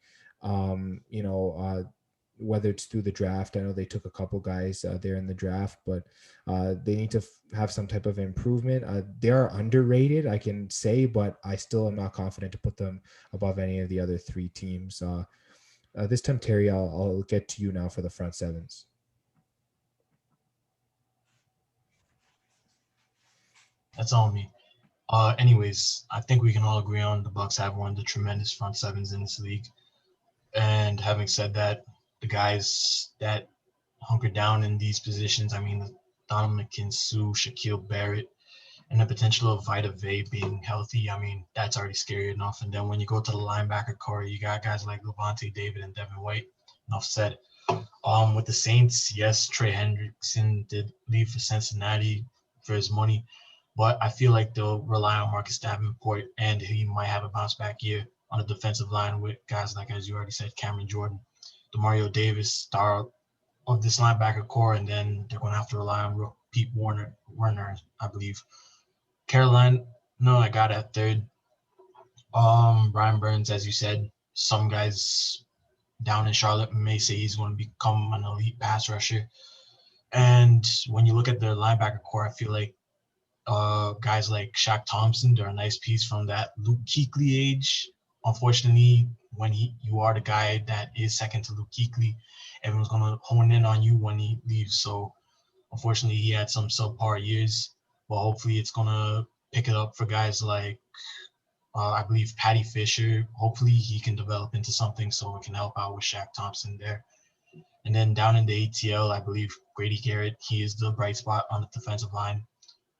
Whether it's through the draft, I know they took a couple guys there in the draft, but they need to have some type of improvement. They are underrated, I can say, but I still am not confident to put them above any of the other three teams. This time, Terry, I'll get to you now for the front sevens. That's on me. Anyways, I think we can all agree on the Bucks have one of the tremendous front sevens in this league. And having said that, the guys that hunker down in these positions, I mean, Ndamukong Suh, Shaquille Barrett, and the potential of Vita Vea being healthy, I mean, that's already scary enough. And then when you go to the linebacker core, you got guys like Levante David and Devin White. Enough said. With the Saints, yes, Trey Hendrickson did leave for Cincinnati for his money, but I feel like they'll rely on Marcus Davenport, and he might have a bounce back year. on the defensive line with guys like, as you already said, Cameron Jordan, Demario Davis, star of this linebacker core, and then they're going to have to rely on Pete Werner, I believe. Carolina, no, I got at third. Brian Burns, as you said, some guys down in Charlotte may say he's going to become an elite pass rusher. And when you look at their linebacker core, I feel like guys like Shaq Thompson, they're a nice piece from that Luke Kuechly age. Unfortunately, when you are the guy that is second to Luke Kuechly, everyone's going to hone in on you when he leaves. So unfortunately, he had some subpar years, but hopefully it's going to pick it up for guys like I believe Patty Fisher. Hopefully he can develop into something so it can help out with Shaq Thompson there. And then down in the ATL, I believe Grady Garrett, he is the bright spot on the defensive line.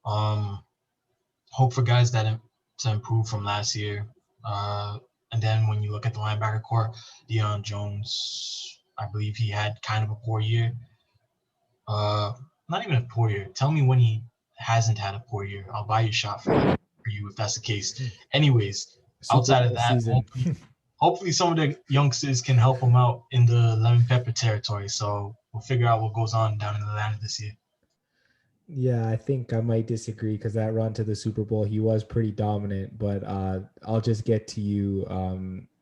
Hope for guys that to improve from last year. And then when you look at the linebacker core, Deion Jones, I believe he had kind of a poor year. Not even a poor year. Tell me when he hasn't had a poor year. I'll buy you a shot for you if that's the case. Anyways, outside of that, hopefully some of the youngsters can help him out in the lemon pepper territory. So we'll figure out what goes on down in Atlanta this year. Yeah, I think I might disagree because that run to the Super Bowl, he was pretty dominant. But I'll just get to you,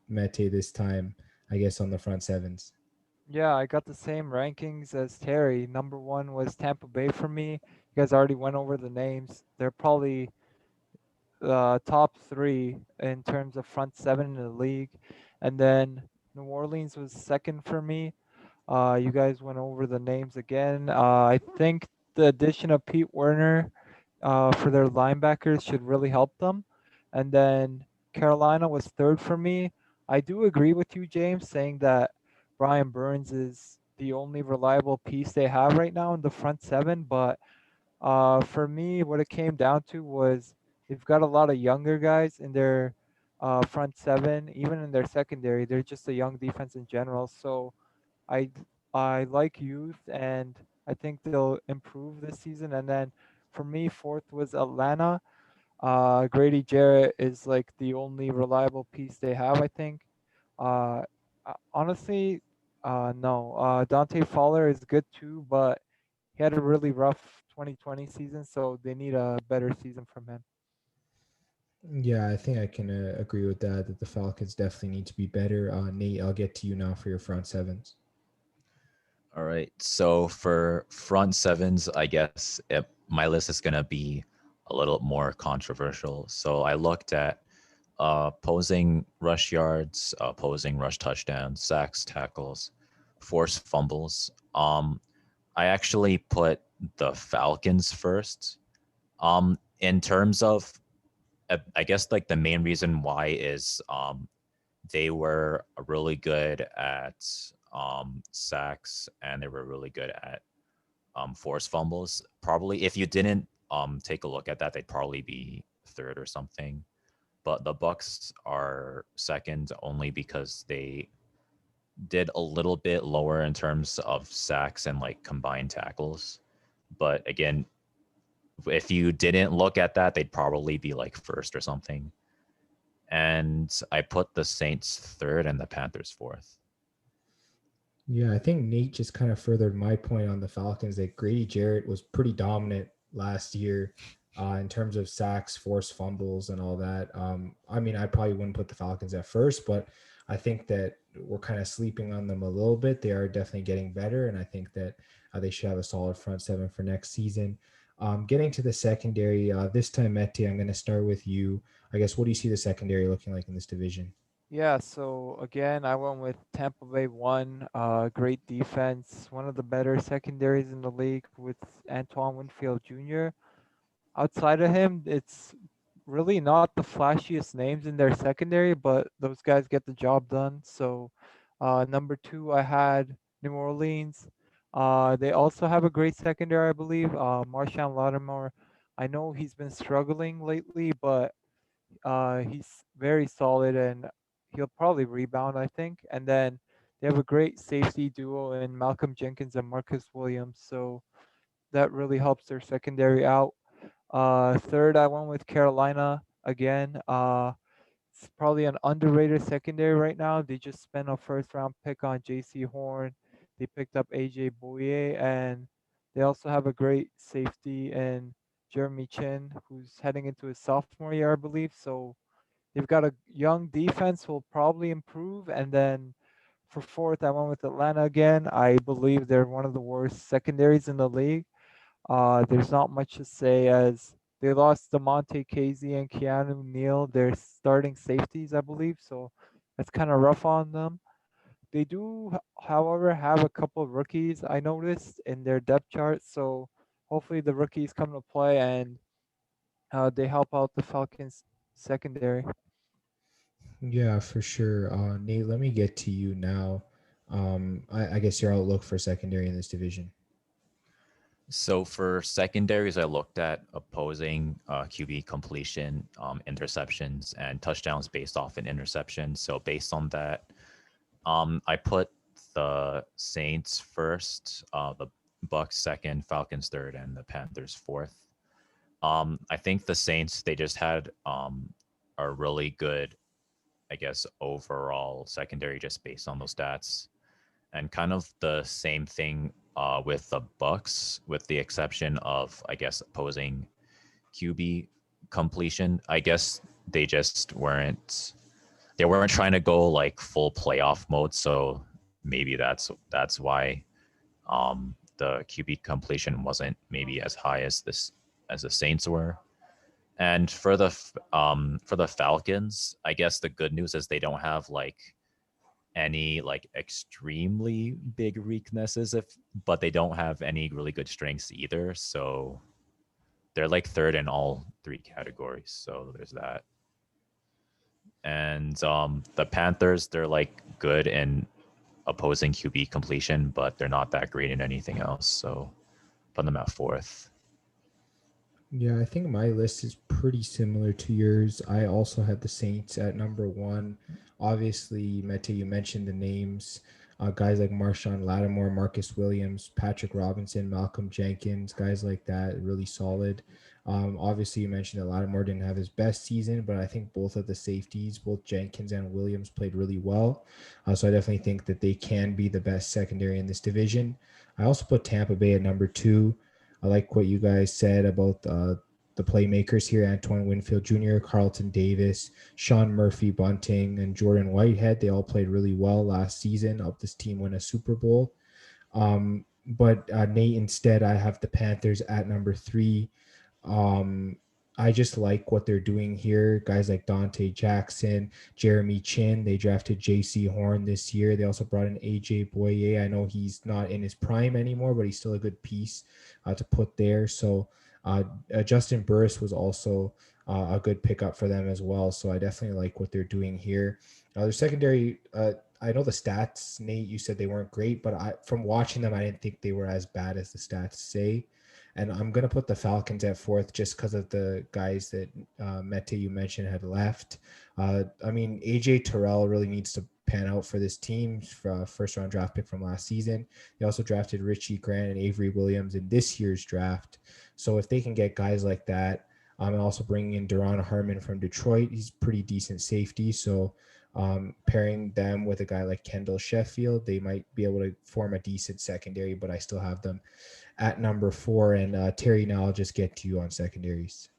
Mete, this time, I guess, on the front sevens. Yeah, I got the same rankings as Terry. Number one was Tampa Bay for me. You guys already went over the names. They're probably top three in terms of front seven in the league. And then New Orleans was second for me. You guys went over the names again. I think the addition of Pete Werner for their linebackers should really help them. And then Carolina was third for me. I do agree with you, James, saying that Brian Burns is the only reliable piece they have right now in the front seven. But for me, what it came down to was they've got a lot of younger guys in their front seven, even in their secondary. They're just a young defense in general. So I I like youth, and I think they'll improve this season. And then for me, fourth was Atlanta. Grady Jarrett is like the only reliable piece they have, I think. Uh, Honestly, no. Dante Fowler is good too, but he had a really rough 2020 season, so they need a better season from him. Yeah, I think I can agree with that the Falcons definitely need to be better. Nate, I'll get to you now for your front sevens. All right. So for front sevens, I guess my list is going to be a little more controversial. So I looked at opposing rush yards, opposing rush touchdowns, sacks, tackles, forced fumbles. I actually put the Falcons first. In terms of, I guess like the main reason why is they were really good at sacks and they were really good at forced fumbles. Probably if you didn't take a look at that, they'd probably be third or something. But the Bucks are second only because they did a little bit lower in terms of sacks and like combined tackles. But again, if you didn't look at that, they'd probably be like first or something. And I put the Saints third and the Panthers fourth. Yeah, I think Nate just kind of furthered my point on the Falcons that Grady Jarrett was pretty dominant last year in terms of sacks, forced fumbles, and all that. I mean, I probably wouldn't put the Falcons at first, but I think that we're kind of sleeping on them a little bit. They are definitely getting better, and I think that they should have a solid front seven for next season. Getting to the secondary, this time, Mete, I'm going to start with you. I guess, what do you see the secondary looking like in this division? Yeah, so again, I went with Tampa Bay one. Great defense, one of the better secondaries in the league with Antoine Winfield Jr. Outside of him, it's really not the flashiest names in their secondary, but those guys get the job done. So, number two, I had New Orleans. They also have a great secondary, I believe. Marshawn Lattimore. I know he's been struggling lately, but he's very solid and he'll probably rebound, I think. And then they have a great safety duo in Malcolm Jenkins and Marcus Williams. So that really helps their secondary out. Third, I went with Carolina again. it's probably an underrated secondary right now. They just spent a first round pick on J.C. Horn. They picked up A.J. Bouye, and they also have a great safety in Jeremy Chin, who's heading into his sophomore year, I believe. So they've got a young defense who will probably improve. And then for fourth, I went with Atlanta again. I believe they're one of the worst secondaries in the league. There's not much to say as they lost DeMonte Casey and Keanu Neal, their starting safeties, I believe. So that's kind of rough on them. They do, however, have a couple of rookies I noticed in their depth chart. So hopefully the rookies come to play and they help out the Falcons secondary. Yeah, for sure. Nate, let me get to you now. I guess your outlook for secondary in this division. So for secondaries, I looked at opposing QB completion, interceptions, and touchdowns based off an interception. So based on that, I put the Saints first, the Bucks second, Falcons third, and the Panthers fourth. I think the Saints, they just had a really good, I guess, overall secondary just based on those stats. And kind of the same thing with the Bucks, with the exception of, I guess, opposing QB completion. I guess they just weren't trying to go like full playoff mode. So maybe that's why the QB completion wasn't maybe as high as the Saints were. And for the Falcons, I guess the good news is they don't have like any like extremely big weaknesses, but they don't have any really good strengths either. So they're like third in all three categories. So there's that. And the Panthers, they're like good in opposing QB completion, but they're not that great in anything else. So put them at fourth. Yeah, I think my list is pretty similar to yours. I also had the Saints at number one. Obviously, Mete, you mentioned the names. Guys like Marshawn Lattimore, Marcus Williams, Patrick Robinson, Malcolm Jenkins, guys like that, really solid. Obviously, you mentioned that Lattimore didn't have his best season, but I think both of the safeties, both Jenkins and Williams, played really well. So I definitely think that they can be the best secondary in this division. I also put Tampa Bay at number two. I like what you guys said about the playmakers here: Antoine Winfield Jr., Carlton Davis, Sean Murphy Bunting, and Jordan Whitehead. They all played really well last season, helped this team win a Super Bowl. But Nate, instead, I have the Panthers at number three. I just like what they're doing here. Guys like Dante Jackson, Jeremy Chin. They drafted J.C. Horn this year. They also brought in A.J. Bouye. I know he's not in his prime anymore, but he's still a good piece to put there. So Justin Burris was also a good pickup for them as well. So I definitely like what they're doing here. Their secondary, I know the stats, Nate, you said they weren't great, but from watching them, I didn't think they were as bad as the stats say. And I'm going to put the Falcons at fourth just because of the guys that Mete, you mentioned, had left. I mean, AJ Terrell really needs to pan out for this team for a first-round draft pick from last season. They also drafted Richie Grant and Avery Williams in this year's draft. So if they can get guys like that, and also bringing in Duron Harmon from Detroit, he's pretty decent safety. So pairing them with a guy like Kendall Sheffield, they might be able to form a decent secondary, but I still have them at number four. And Terry, now I'll just get to you on secondaries.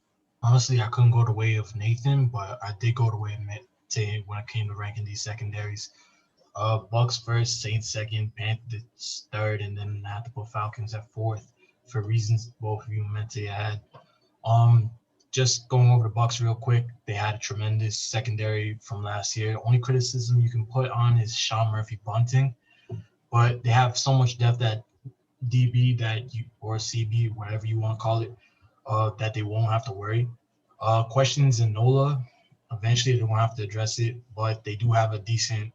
Honestly, I couldn't go the way of Nathan, but I did go the way of Mete when it came to ranking these secondaries. Bucks first, Saints second, Panthers third, and then I had to put Falcons at fourth for reasons both of you and Mete had. Just going over the Bucks real quick, they had a tremendous secondary from last year. The only criticism you can put on is Sean Murphy Bunting, but they have so much depth at DB or CB, whatever you want to call it, that they won't have to worry. Questions in NOLA, eventually they won't have to address it, but they do have a decent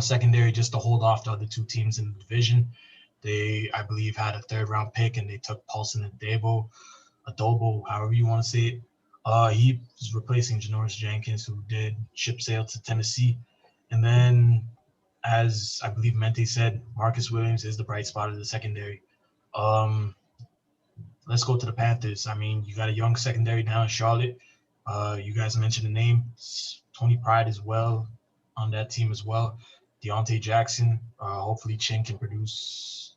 secondary just to hold off the other two teams in the division. They, I believe, had a third-round pick, and they took Paulson and Adobo, however you want to say it. He was replacing Janoris Jenkins, who did ship sail to Tennessee. And then, as I believe Mete said, Marcus Williams is the bright spot of the secondary. Let's go to the Panthers. I mean, you got a young secondary now in Charlotte. You guys mentioned the name, Tony Pride as well on that team as well. Deontay Jackson. Hopefully, Chin can produce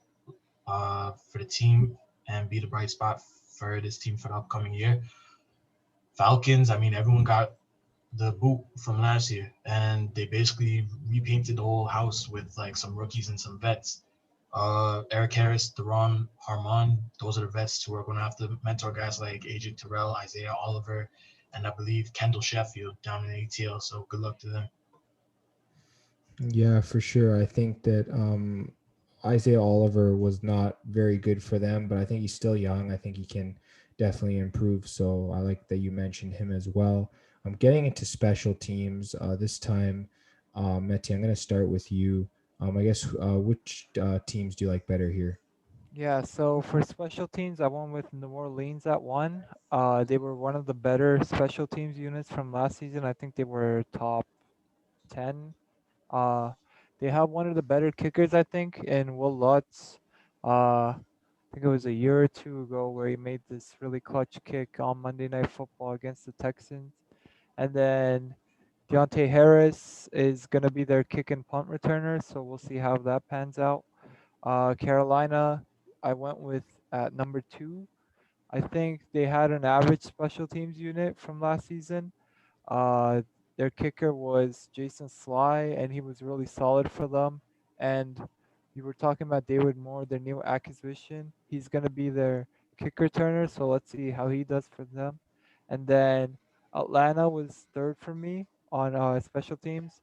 for the team and be the bright spot for this team for the upcoming year. Falcons. I mean, everyone got the boot from last year, and they basically repainted the whole house with like some rookies and some vets. Eric Harris, Deron Harmon, those are the vets who are going to have to mentor guys like AJ Terrell, Isaiah Oliver, and I believe Kendall Sheffield down in ATL. So good luck to them. Yeah, for sure. I think that Isaiah Oliver was not very good for them, but I think he's still young. I think he can definitely improve. So I like that you mentioned him as well. I'm getting into special teams this time. Mete, I'm going to start with you. I guess which teams do you like better here? Yeah, so for special teams, I went with New Orleans at one. They were one of the better special teams units from last season. I think they were top 10. Uh, they have one of the better kickers, I think, in Will Lutz. I think it was a year or two ago where he made this really clutch kick on Monday Night Football against the Texans. And then Deontay Harris is going to be their kick and punt returner, so we'll see how that pans out. Carolina, I went with at number two. I think they had an average special teams unit from last season. Uh, their kicker was Jason Sly, and he was really solid for them. And you were talking about David Moore, their new acquisition. He's going to be their kick returner, so let's see how he does for them. And then Atlanta was third for me on special teams.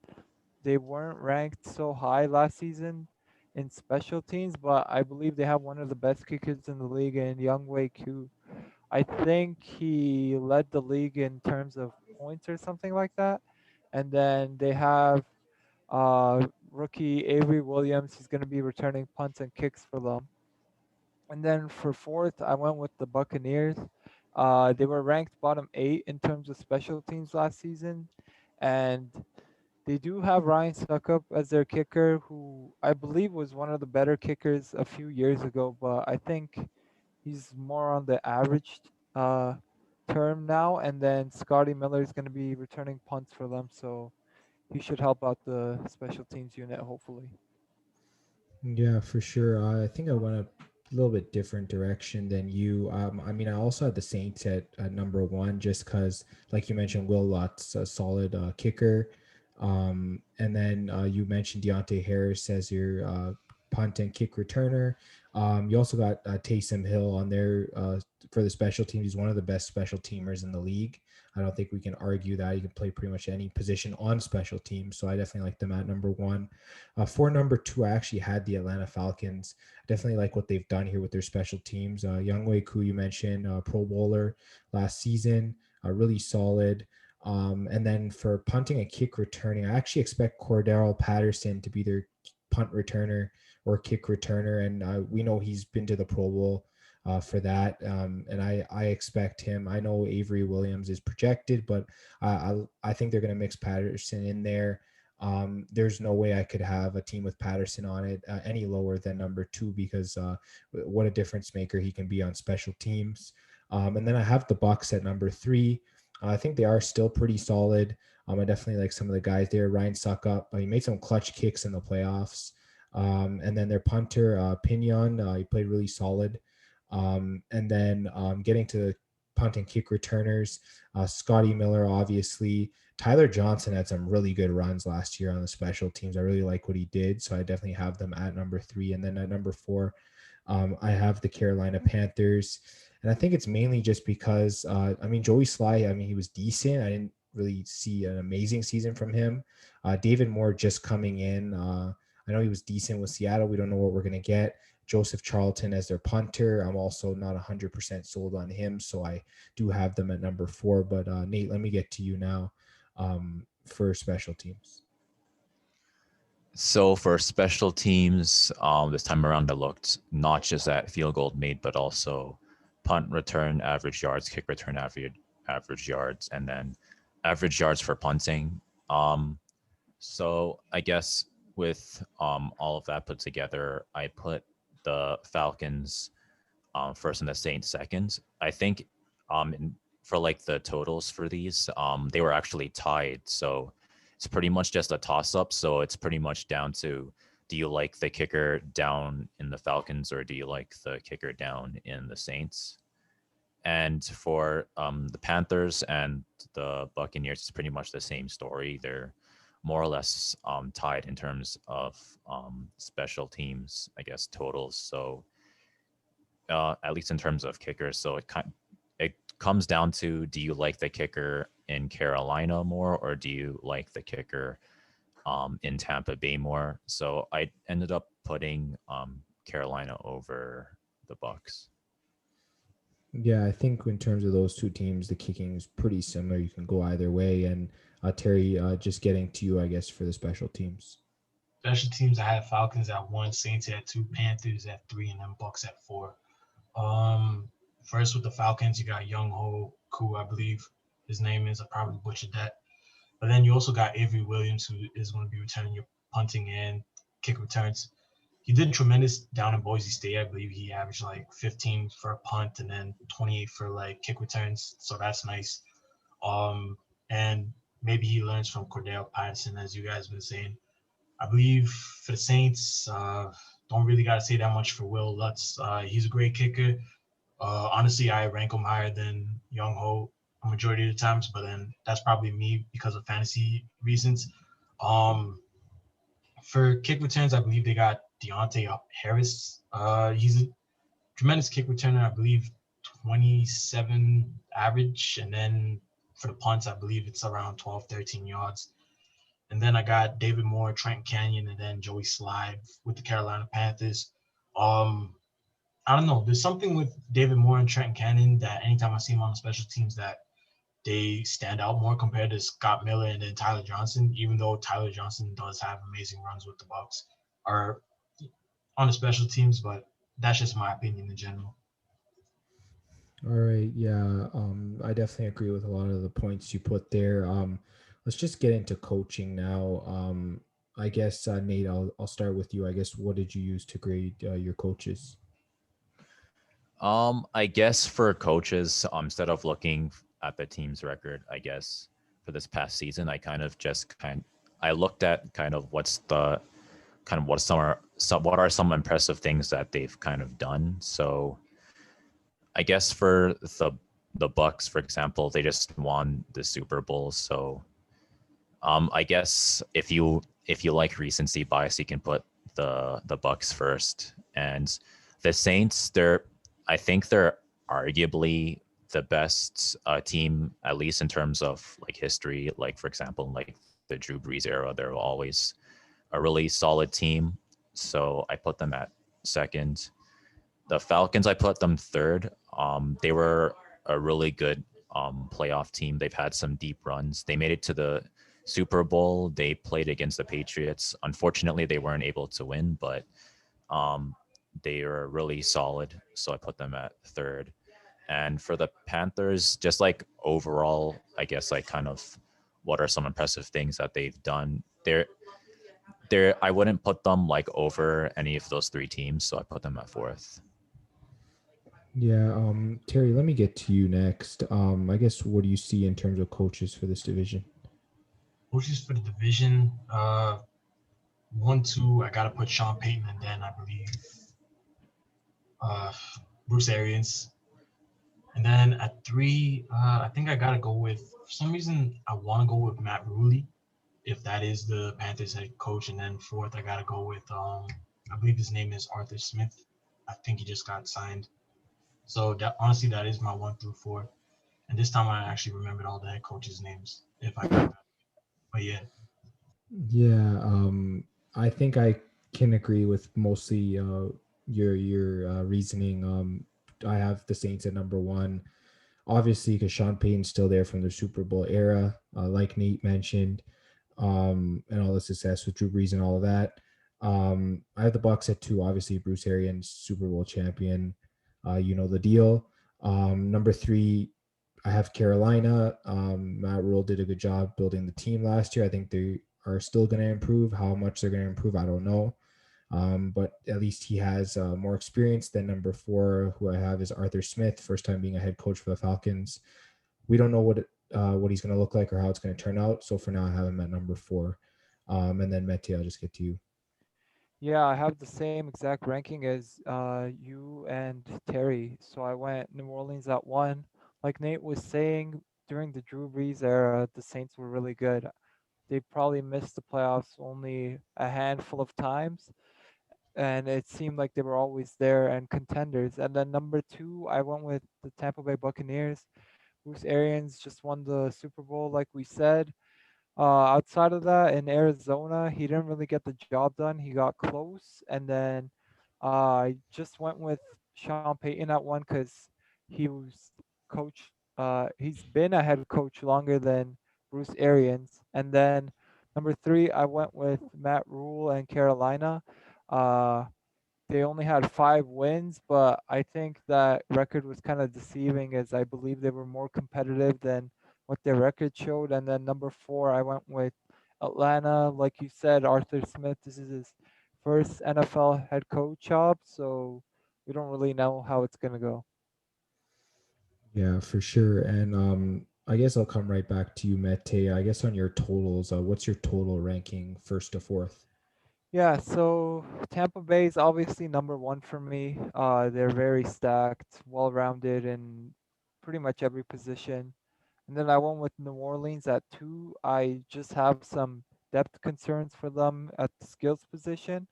They weren't ranked so high last season in special teams, but I believe they have one of the best kickers in the league in Young Wei Koo. I think he led the league in terms of points or something like that. And then they have rookie Avery Williams. He's going to be returning punts and kicks for them. And then for fourth, I went with the Buccaneers. They were ranked bottom eight in terms of special teams last season. And they do have Ryan Suckup as their kicker, who I believe was one of the better kickers a few years ago, but I think he's more on the average uh, term now. And then Scotty Miller is going to be returning punts for them, so he should help out the special teams unit, hopefully. Yeah, for sure. I think I went a little bit different direction than you. I mean, I also had the Saints at number one, just because, like you mentioned, Will Lutz, a solid kicker. And then you mentioned Deontay Harris as your punt and kick returner. You also got Taysom Hill on there for the special teams. He's one of the best special teamers in the league. I don't think we can argue that. He can play pretty much any position on special teams. So I definitely like them at number one. For number two, I actually had the Atlanta Falcons. Definitely like what they've done here with their special teams. Younghoe Koo, you mentioned, Pro Bowler last season, really solid. And then for punting and kick returning, I actually expect Cordero Patterson to be their punt returner or kick returner. And we know he's been to the Pro Bowl for that. And I expect him. I know Avery Williams is projected, but I think they're going to mix Patterson in there. There's no way I could have a team with Patterson on it any lower than number two, because what a difference maker he can be on special teams. And then I have the Bucs at number three. I think they are still pretty solid. I definitely like some of the guys there. Ryan Suckup, he made some clutch kicks in the playoffs. And then their punter, Pinion, he played really solid. And then getting to punt and kick returners, Scotty Miller, obviously. Tyler Johnson had some really good runs last year on the special teams. I really like what he did, so I definitely have them at number three. And then at number four, I have the Carolina Panthers. And I think it's mainly just because, Joey Sly, he was decent. I didn't really see an amazing season from him. David Moore just coming in. I know he was decent with Seattle. We don't know what we're going to get. Joseph Charlton as their punter. I'm also not 100% sold on him, so I do have them at number four. But Nate, let me get to you now for special teams. So for special teams, this time around I looked not just at field goal made, but also punt return average yards, kick return average yards, and then average yards for punting. So I guess with all of that put together, I put the Falcons first and the Saints second. I think for like the totals for these, they were actually tied. So it's pretty much just a toss up. So it's pretty much down to, do you like the kicker down in the Falcons or do you like the kicker down in the Saints? And for the Panthers and the Buccaneers, it's pretty much the same story. They're more or less tied in terms of special teams, I guess, totals. So at least in terms of kickers. So it comes down to, do you like the kicker in Carolina more or do you like the kicker in Tampa Bay more? So I ended up putting Carolina over the Bucs. Yeah, I think in terms of those two teams, the kicking is pretty similar. You can go either way. And Terry, just getting to you, I guess, for the special teams. Special teams, I had Falcons at 1, Saints at 2, Panthers at 3, and then Bucks at 4. First with the Falcons, you got Young Ho Koo, I believe his name is. I probably butchered that. But then you also got Avery Williams, who is going to be returning your punting and kick returns. He did tremendous down in Boise State. I believe he averaged like 15 for a punt and then 28 for like kick returns. So that's nice. And maybe he learns from Cordell Patterson, as you guys been saying. I believe for the Saints, don't really got to say that much for Will Lutz. He's a great kicker. Honestly, I rank him higher than Young Ho a majority of the times, but then that's probably me because of fantasy reasons. For kick returns, I believe they got Deontay Harris. He's a tremendous kick returner. I believe 27 average. And then for the punts, I believe it's around 12, 13 yards. And then I got David Moore, Trent Canyon, and then Joey Slide with the Carolina Panthers. I don't know. There's something with David Moore and Trent Canyon that anytime I see him on the special teams that they stand out more compared to Scott Miller and then Tyler Johnson, even though Tyler Johnson does have amazing runs with the Bucs or on the special teams, but that's just my opinion in general. All right. Yeah. I definitely agree with a lot of the points you put there. Let's just get into coaching now. I guess, Nate, I'll start with you. I guess, what did you use to grade your coaches? I guess for coaches, instead of looking at the team's record, I guess for this past season, I looked at kind of what are some impressive things that they've kind of done. So I guess for the Bucs, for example, they just won the Super Bowl. So I guess if you like recency bias, you can put the Bucs first. And the Saints, I think they're arguably the best team, at least in terms of like history. Like, for example, like the Drew Brees era, they're always a really solid team. So I put them at second. The Falcons, I put them third. They were a really good playoff team. They've had some deep runs. They made it to the Super Bowl. They played against the Patriots. Unfortunately, they weren't able to win, but they are really solid, so I put them at third. And for the Panthers, just like overall, I guess like kind of what are some impressive things that they've done. I wouldn't put them like over any of those three teams, so I put them at fourth. Yeah, Terry, let me get to you next. I guess, what do you see in terms of coaches for this division? Coaches for the division, 1, 2, I gotta put Sean Payton, and then I believe Bruce Arians. And then at 3, I think I gotta go with, for some reason, I want to go with Matt Ruley, if that is the Panthers head coach. And then 4th, I gotta go with, I believe his name is Arthur Smith. I think he just got signed. So that, honestly, that is my 1 through 4. And this time I actually remembered all the head coaches' names, if I got that. But yeah. Yeah, I think I can agree with mostly your reasoning. I have the Saints at number 1, obviously, because Sean Payton's still there from the Super Bowl era, like Nate mentioned, and all the success with Drew Brees and all of that. I have the Bucs at 2, obviously, Bruce Arians, Super Bowl champion. You know the deal. Number 3, I have Carolina. Matt Rule did a good job building the team last year. I think they are still going to improve. How much they're going to improve, I don't know. But at least he has more experience than number 4, who I have is Arthur Smith, first time being a head coach for the Falcons. we don't know what he's going to look like or how it's going to turn out. So for now, I have him at number 4. And then Mete, I'll just get to you. Yeah, I have the same exact ranking as you and Terry. So I went New Orleans at 1. Like Nate was saying, during the Drew Brees era, the Saints were really good. They probably missed the playoffs only a handful of times, and it seemed like they were always there and contenders. And then number 2, I went with the Tampa Bay Buccaneers. Bruce Arians just won the Super Bowl, like we said. Outside of that, in Arizona, he didn't really get the job done. He got close, and then I just went with Sean Payton at 1 because he was coach. He's been a head coach longer than Bruce Arians. And then number 3, I went with Matt Rule and Carolina. Uh, they only had 5 wins, but I think that record was kind of deceiving as I believe they were more competitive than what their record showed. And then number 4, I went with Atlanta. Like you said, Arthur Smith, this is his first NFL head coach job, so we don't really know how it's going to go. Yeah, for sure. And I guess I'll come right back to you, Mete. I guess on your totals, what's your total ranking 1st to 4th? Yeah, so Tampa Bay is obviously number 1 for me. They're very stacked, well-rounded in pretty much every position. And then I went with New Orleans at 2. I just have some depth concerns for them at the skills position.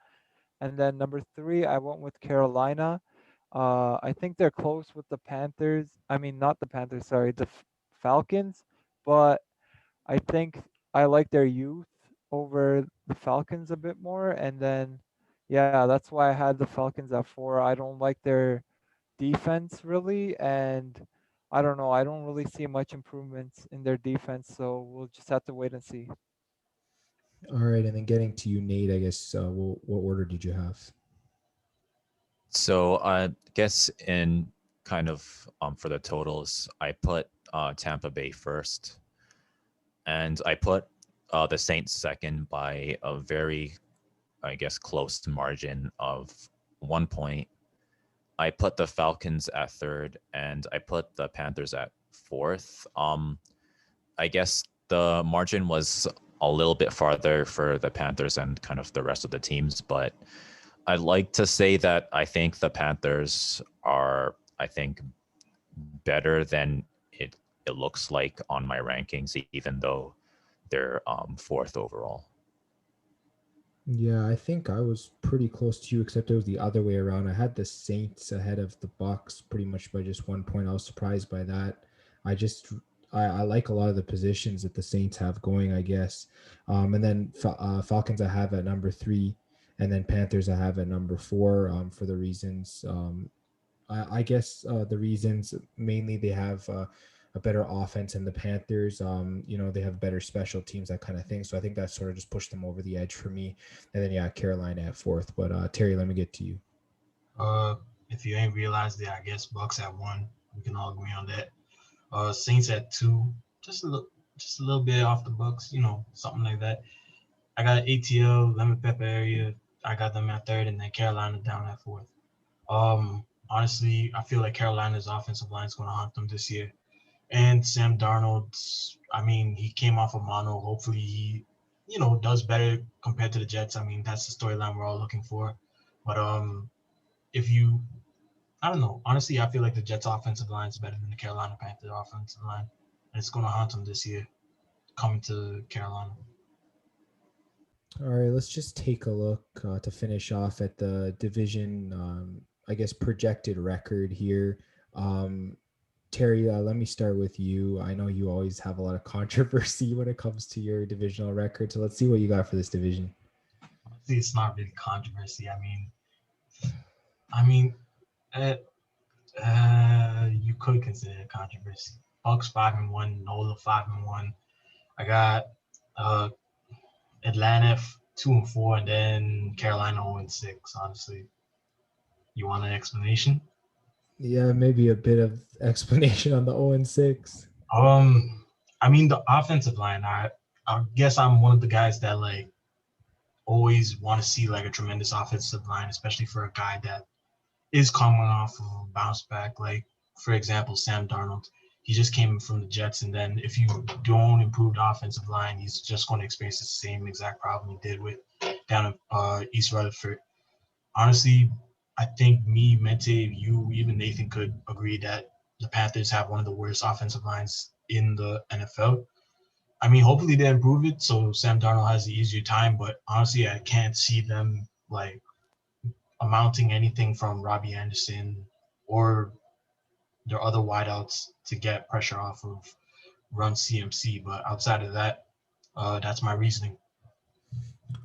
And then number 3, I went with Carolina. I think they're close with the Panthers. I mean, not the Panthers, sorry, the Falcons. But I think I like their youth over the Falcons a bit more. And then, yeah, that's why I had the Falcons at 4. I don't like their defense really, and I don't know. I don't really see much improvements in their defense, so we'll just have to wait and see. All right, and then getting to you, Nate. I guess what order did you have? So I guess in kind of for the totals, I put Tampa Bay first, and I put the Saints second by a very, I guess, close margin of 1 point. I put the Falcons at third, and I put the Panthers at fourth. I guess the margin was a little bit farther for the Panthers and kind of the rest of the teams, but I'd like to say that I think the Panthers are, I think, better than it looks like on my rankings, even though they're fourth overall. Yeah, I think I was pretty close to you, except it was the other way around. I had the Saints ahead of the Bucks pretty much by just 1 point. I was surprised by that. I just I like a lot of the positions that the Saints have going, I guess. And then Falcons I have at number 3, and then Panthers I have at number 4 for the reasons. I guess the reasons mainly they have a better offense than the Panthers. They have better special teams, that kind of thing. So I think that sort of just pushed them over the edge for me. And then yeah, Carolina at 4th. But Terry, let me get to you. If you ain't realized it, I guess Bucks at 1. We can all agree on that. Saints at 2. Just a little bit off the Bucks, something like that. I got ATL, Lemon Pepper area. I got them at 3rd, and then Carolina down at 4th. Honestly, I feel like Carolina's offensive line is going to haunt them this year. And Sam Darnold, I mean, he came off of mono. Hopefully he, does better compared to the Jets. I mean, that's the storyline we're all looking for. But I don't know. Honestly, I feel like the Jets offensive line is better than the Carolina Panthers offensive line. And it's going to haunt them this year, coming to Carolina. All right, let's just take a look to finish off at the division, I guess, projected record here. Terry, let me start with you. I know you always have a lot of controversy when it comes to your divisional record. So let's see what you got for this division. Honestly, it's not really controversy. I mean, you could consider it controversy. Bucks 5-1, Nola 5-1. I got Atlanta 2-4, and then Carolina 0-6. Honestly, you want an explanation? Yeah, maybe a bit of explanation on the 0-6. I mean, the offensive line. I guess I'm one of the guys that always want to see a tremendous offensive line, especially for a guy that is coming off of a bounce back. Like, for example, Sam Darnold. He just came from the Jets, and then if you don't improve the offensive line, he's just going to experience the same exact problem he did with down at East Rutherford. Honestly, I think me, Mente, you, even Nathan could agree that the Panthers have one of the worst offensive lines in the NFL. I mean, hopefully they improve it so Sam Darnold has the easier time, but honestly, I can't see them like amounting anything from Robbie Anderson or their other wideouts to get pressure off of run CMC. But outside of that, that's my reasoning.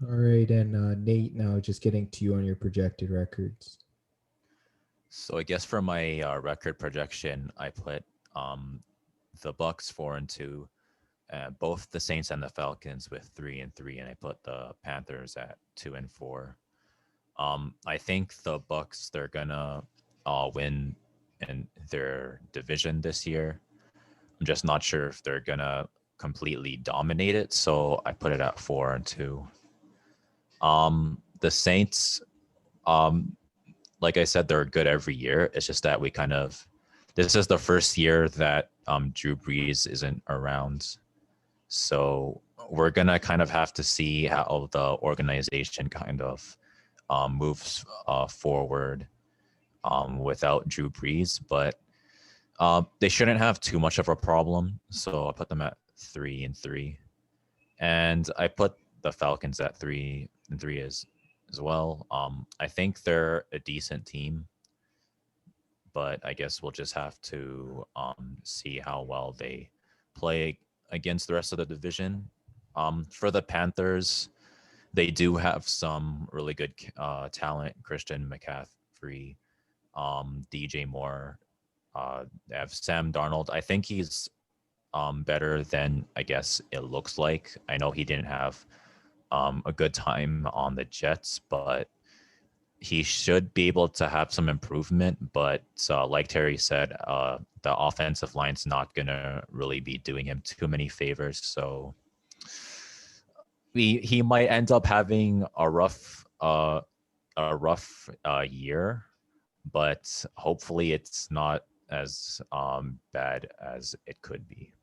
All right, and Nate, now just getting to you on your projected records. So I guess for my record projection, I put the Bucks 4-2, both the Saints and the Falcons with 3-3, and I put the Panthers at 2-4. I think the Bucks, they're gonna win in their division this year. I'm just not sure if they're gonna completely dominate it, so I put it at 4-2. The Saints, like I said, they're good every year. It's just that this is the first year that Drew Brees isn't around. So we're going to kind of have to see how the organization kind of moves forward without Drew Brees. But they shouldn't have too much of a problem. So I put them at 3-3. And I put the Falcons at 3-3 as well. I think they're a decent team, but I guess we'll just have to see how well they play against the rest of the division. For the Panthers, they do have some really good talent. Christian McCaffrey, DJ Moore. They have Sam Darnold. I think he's better than I guess it looks like. I know he didn't have a good time on the Jets, but he should be able to have some improvement. But like Terry said, the offensive line's not going to really be doing him too many favors. So he might end up having a rough year, but hopefully it's not as bad as it could be.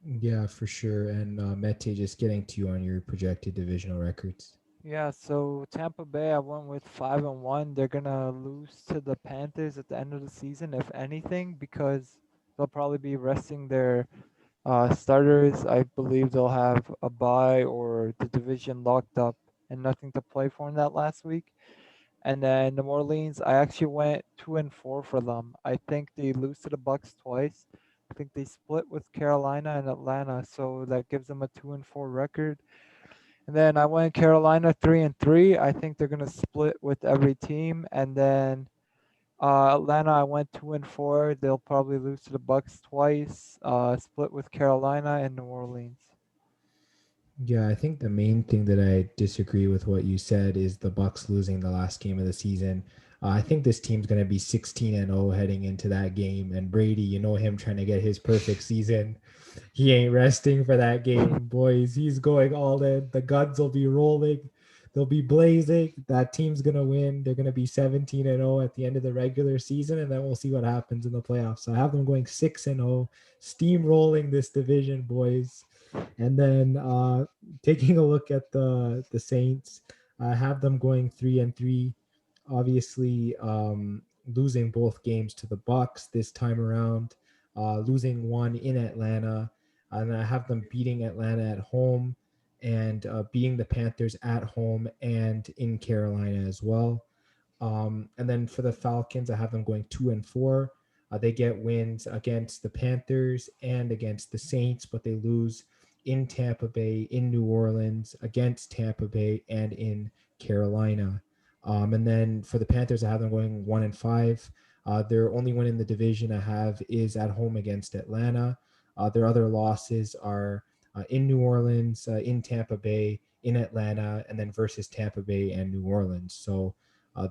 Yeah, for sure. And Mete, just getting to you on your projected divisional records. Yeah, so Tampa Bay, I went with 5-1. They're gonna lose to the Panthers at the end of the season, if anything, because they'll probably be resting their starters. I believe they'll have a bye or the division locked up and nothing to play for in that last week. And then New Orleans, I actually went 2-4 for them. I think they lose to the Bucks twice. I think they split with Carolina and Atlanta, so that gives them a 2-4 record. And then I went Carolina 3-3. I think they're gonna split with every team. And then Atlanta, I went 2-4. They'll probably lose to the Bucks twice. Split with Carolina and New Orleans. Yeah, I think the main thing that I disagree with what you said is the Bucks losing the last game of the season. I think this team's going to be 16-0 heading into that game. And Brady, you know him trying to get his perfect season. He ain't resting for that game, boys. He's going all in. The guns will be rolling. They'll be blazing. That team's going to win. They're going to be 17-0 at the end of the regular season, and then we'll see what happens in the playoffs. So I have them going 6-0, steamrolling this division, boys. And then taking a look at the Saints, I have them going 3-3. Obviously, losing both games to the Bucks this time around, losing one in Atlanta, and I have them beating Atlanta at home and beating the Panthers at home and in Carolina as well. And then for the Falcons, I have them going 2-4. They get wins against the Panthers and against the Saints, but they lose in Tampa Bay, in New Orleans, against Tampa Bay, and in Carolina. And then for the Panthers, I have them going 1-5. Their only win in the division I have is at home against Atlanta. Their other losses are in New Orleans, in Tampa Bay, in Atlanta, and then versus Tampa Bay and New Orleans. So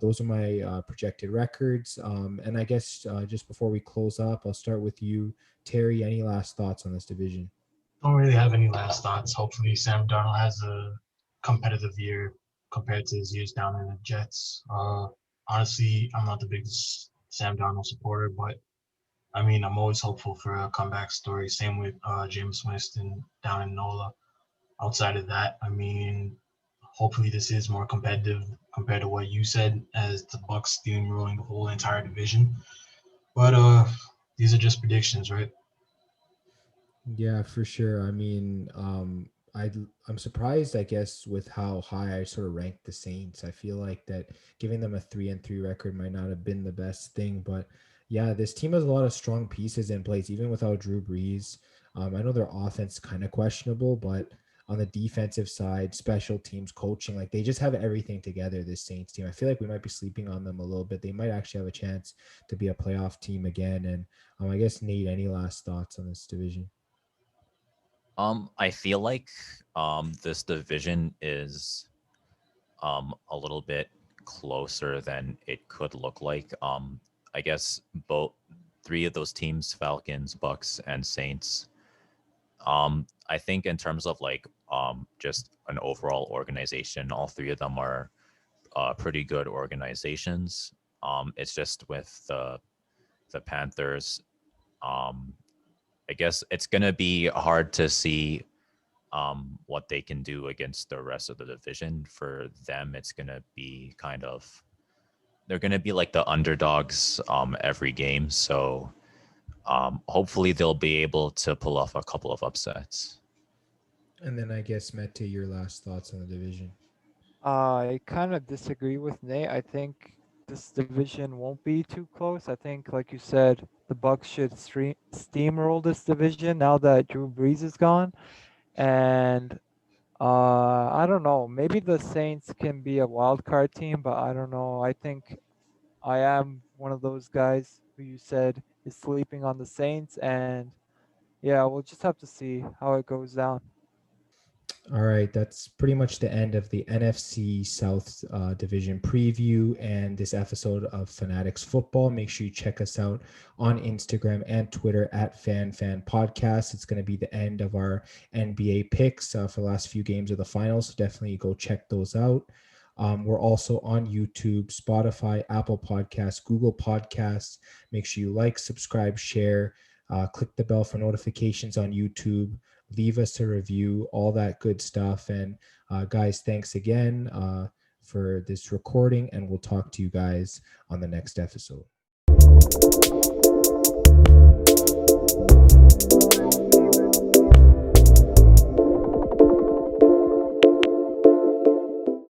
those are my projected records. And I guess just before we close up, I'll start with you, Terry. Any last thoughts on this division? Don't really have any last thoughts. Hopefully, Sam Darnold has a competitive year compared to his years down in the Jets. Honestly, I'm not the biggest Sam Darnold supporter, but I mean, I'm always hopeful for a comeback story. Same with James Winston down in NOLA. Outside of that, I mean, hopefully this is more competitive compared to what you said as the Bucks steamrolling the whole entire division. But these are just predictions, right? Yeah, for sure. I mean, I'm surprised, I guess, with how high I sort of ranked the Saints. I feel like that giving them a 3-3 record might not have been the best thing, but yeah, this team has a lot of strong pieces in place, even without Drew Brees. I know their offense kind of questionable, but on the defensive side, special teams, coaching, like they just have everything together. This Saints team, I feel like we might be sleeping on them a little bit. They might actually have a chance to be a playoff team again. And I guess Nate, any last thoughts on this division? I feel like this division is a little bit closer than it could look like. I guess both three of those teams, Falcons, Bucks, and Saints. I think in terms of like just an overall organization, all three of them are pretty good organizations. It's just with the Panthers. Um, I guess it's gonna be hard to see what they can do against the rest of the division. For them, it's gonna be kind of they're gonna be like the underdogs every game. So hopefully they'll be able to pull off a couple of upsets. And then I guess Mete, your last thoughts on the division. I kind of disagree with Nate. I think this division won't be too close. I think, like you said, the Bucks should steamroll this division now that Drew Brees is gone. And I don't know. Maybe the Saints can be a wild card team, but I don't know. I think I am one of those guys who you said is sleeping on the Saints, and yeah, we'll just have to see how it goes down. All right, that's pretty much the end of the NFC South division preview and this episode of Fanatics Football. Make sure you check us out on Instagram and Twitter at FanFan Podcast. It's going to be the end of our NBA picks for the last few games of the finals, so definitely go check those out. We're also on YouTube, Spotify, Apple Podcasts, Google Podcasts. Make sure you like, subscribe, share, click the bell for notifications on YouTube. Leave us a review, all that good stuff. And guys, thanks again for this recording, and we'll talk to you guys on the next episode.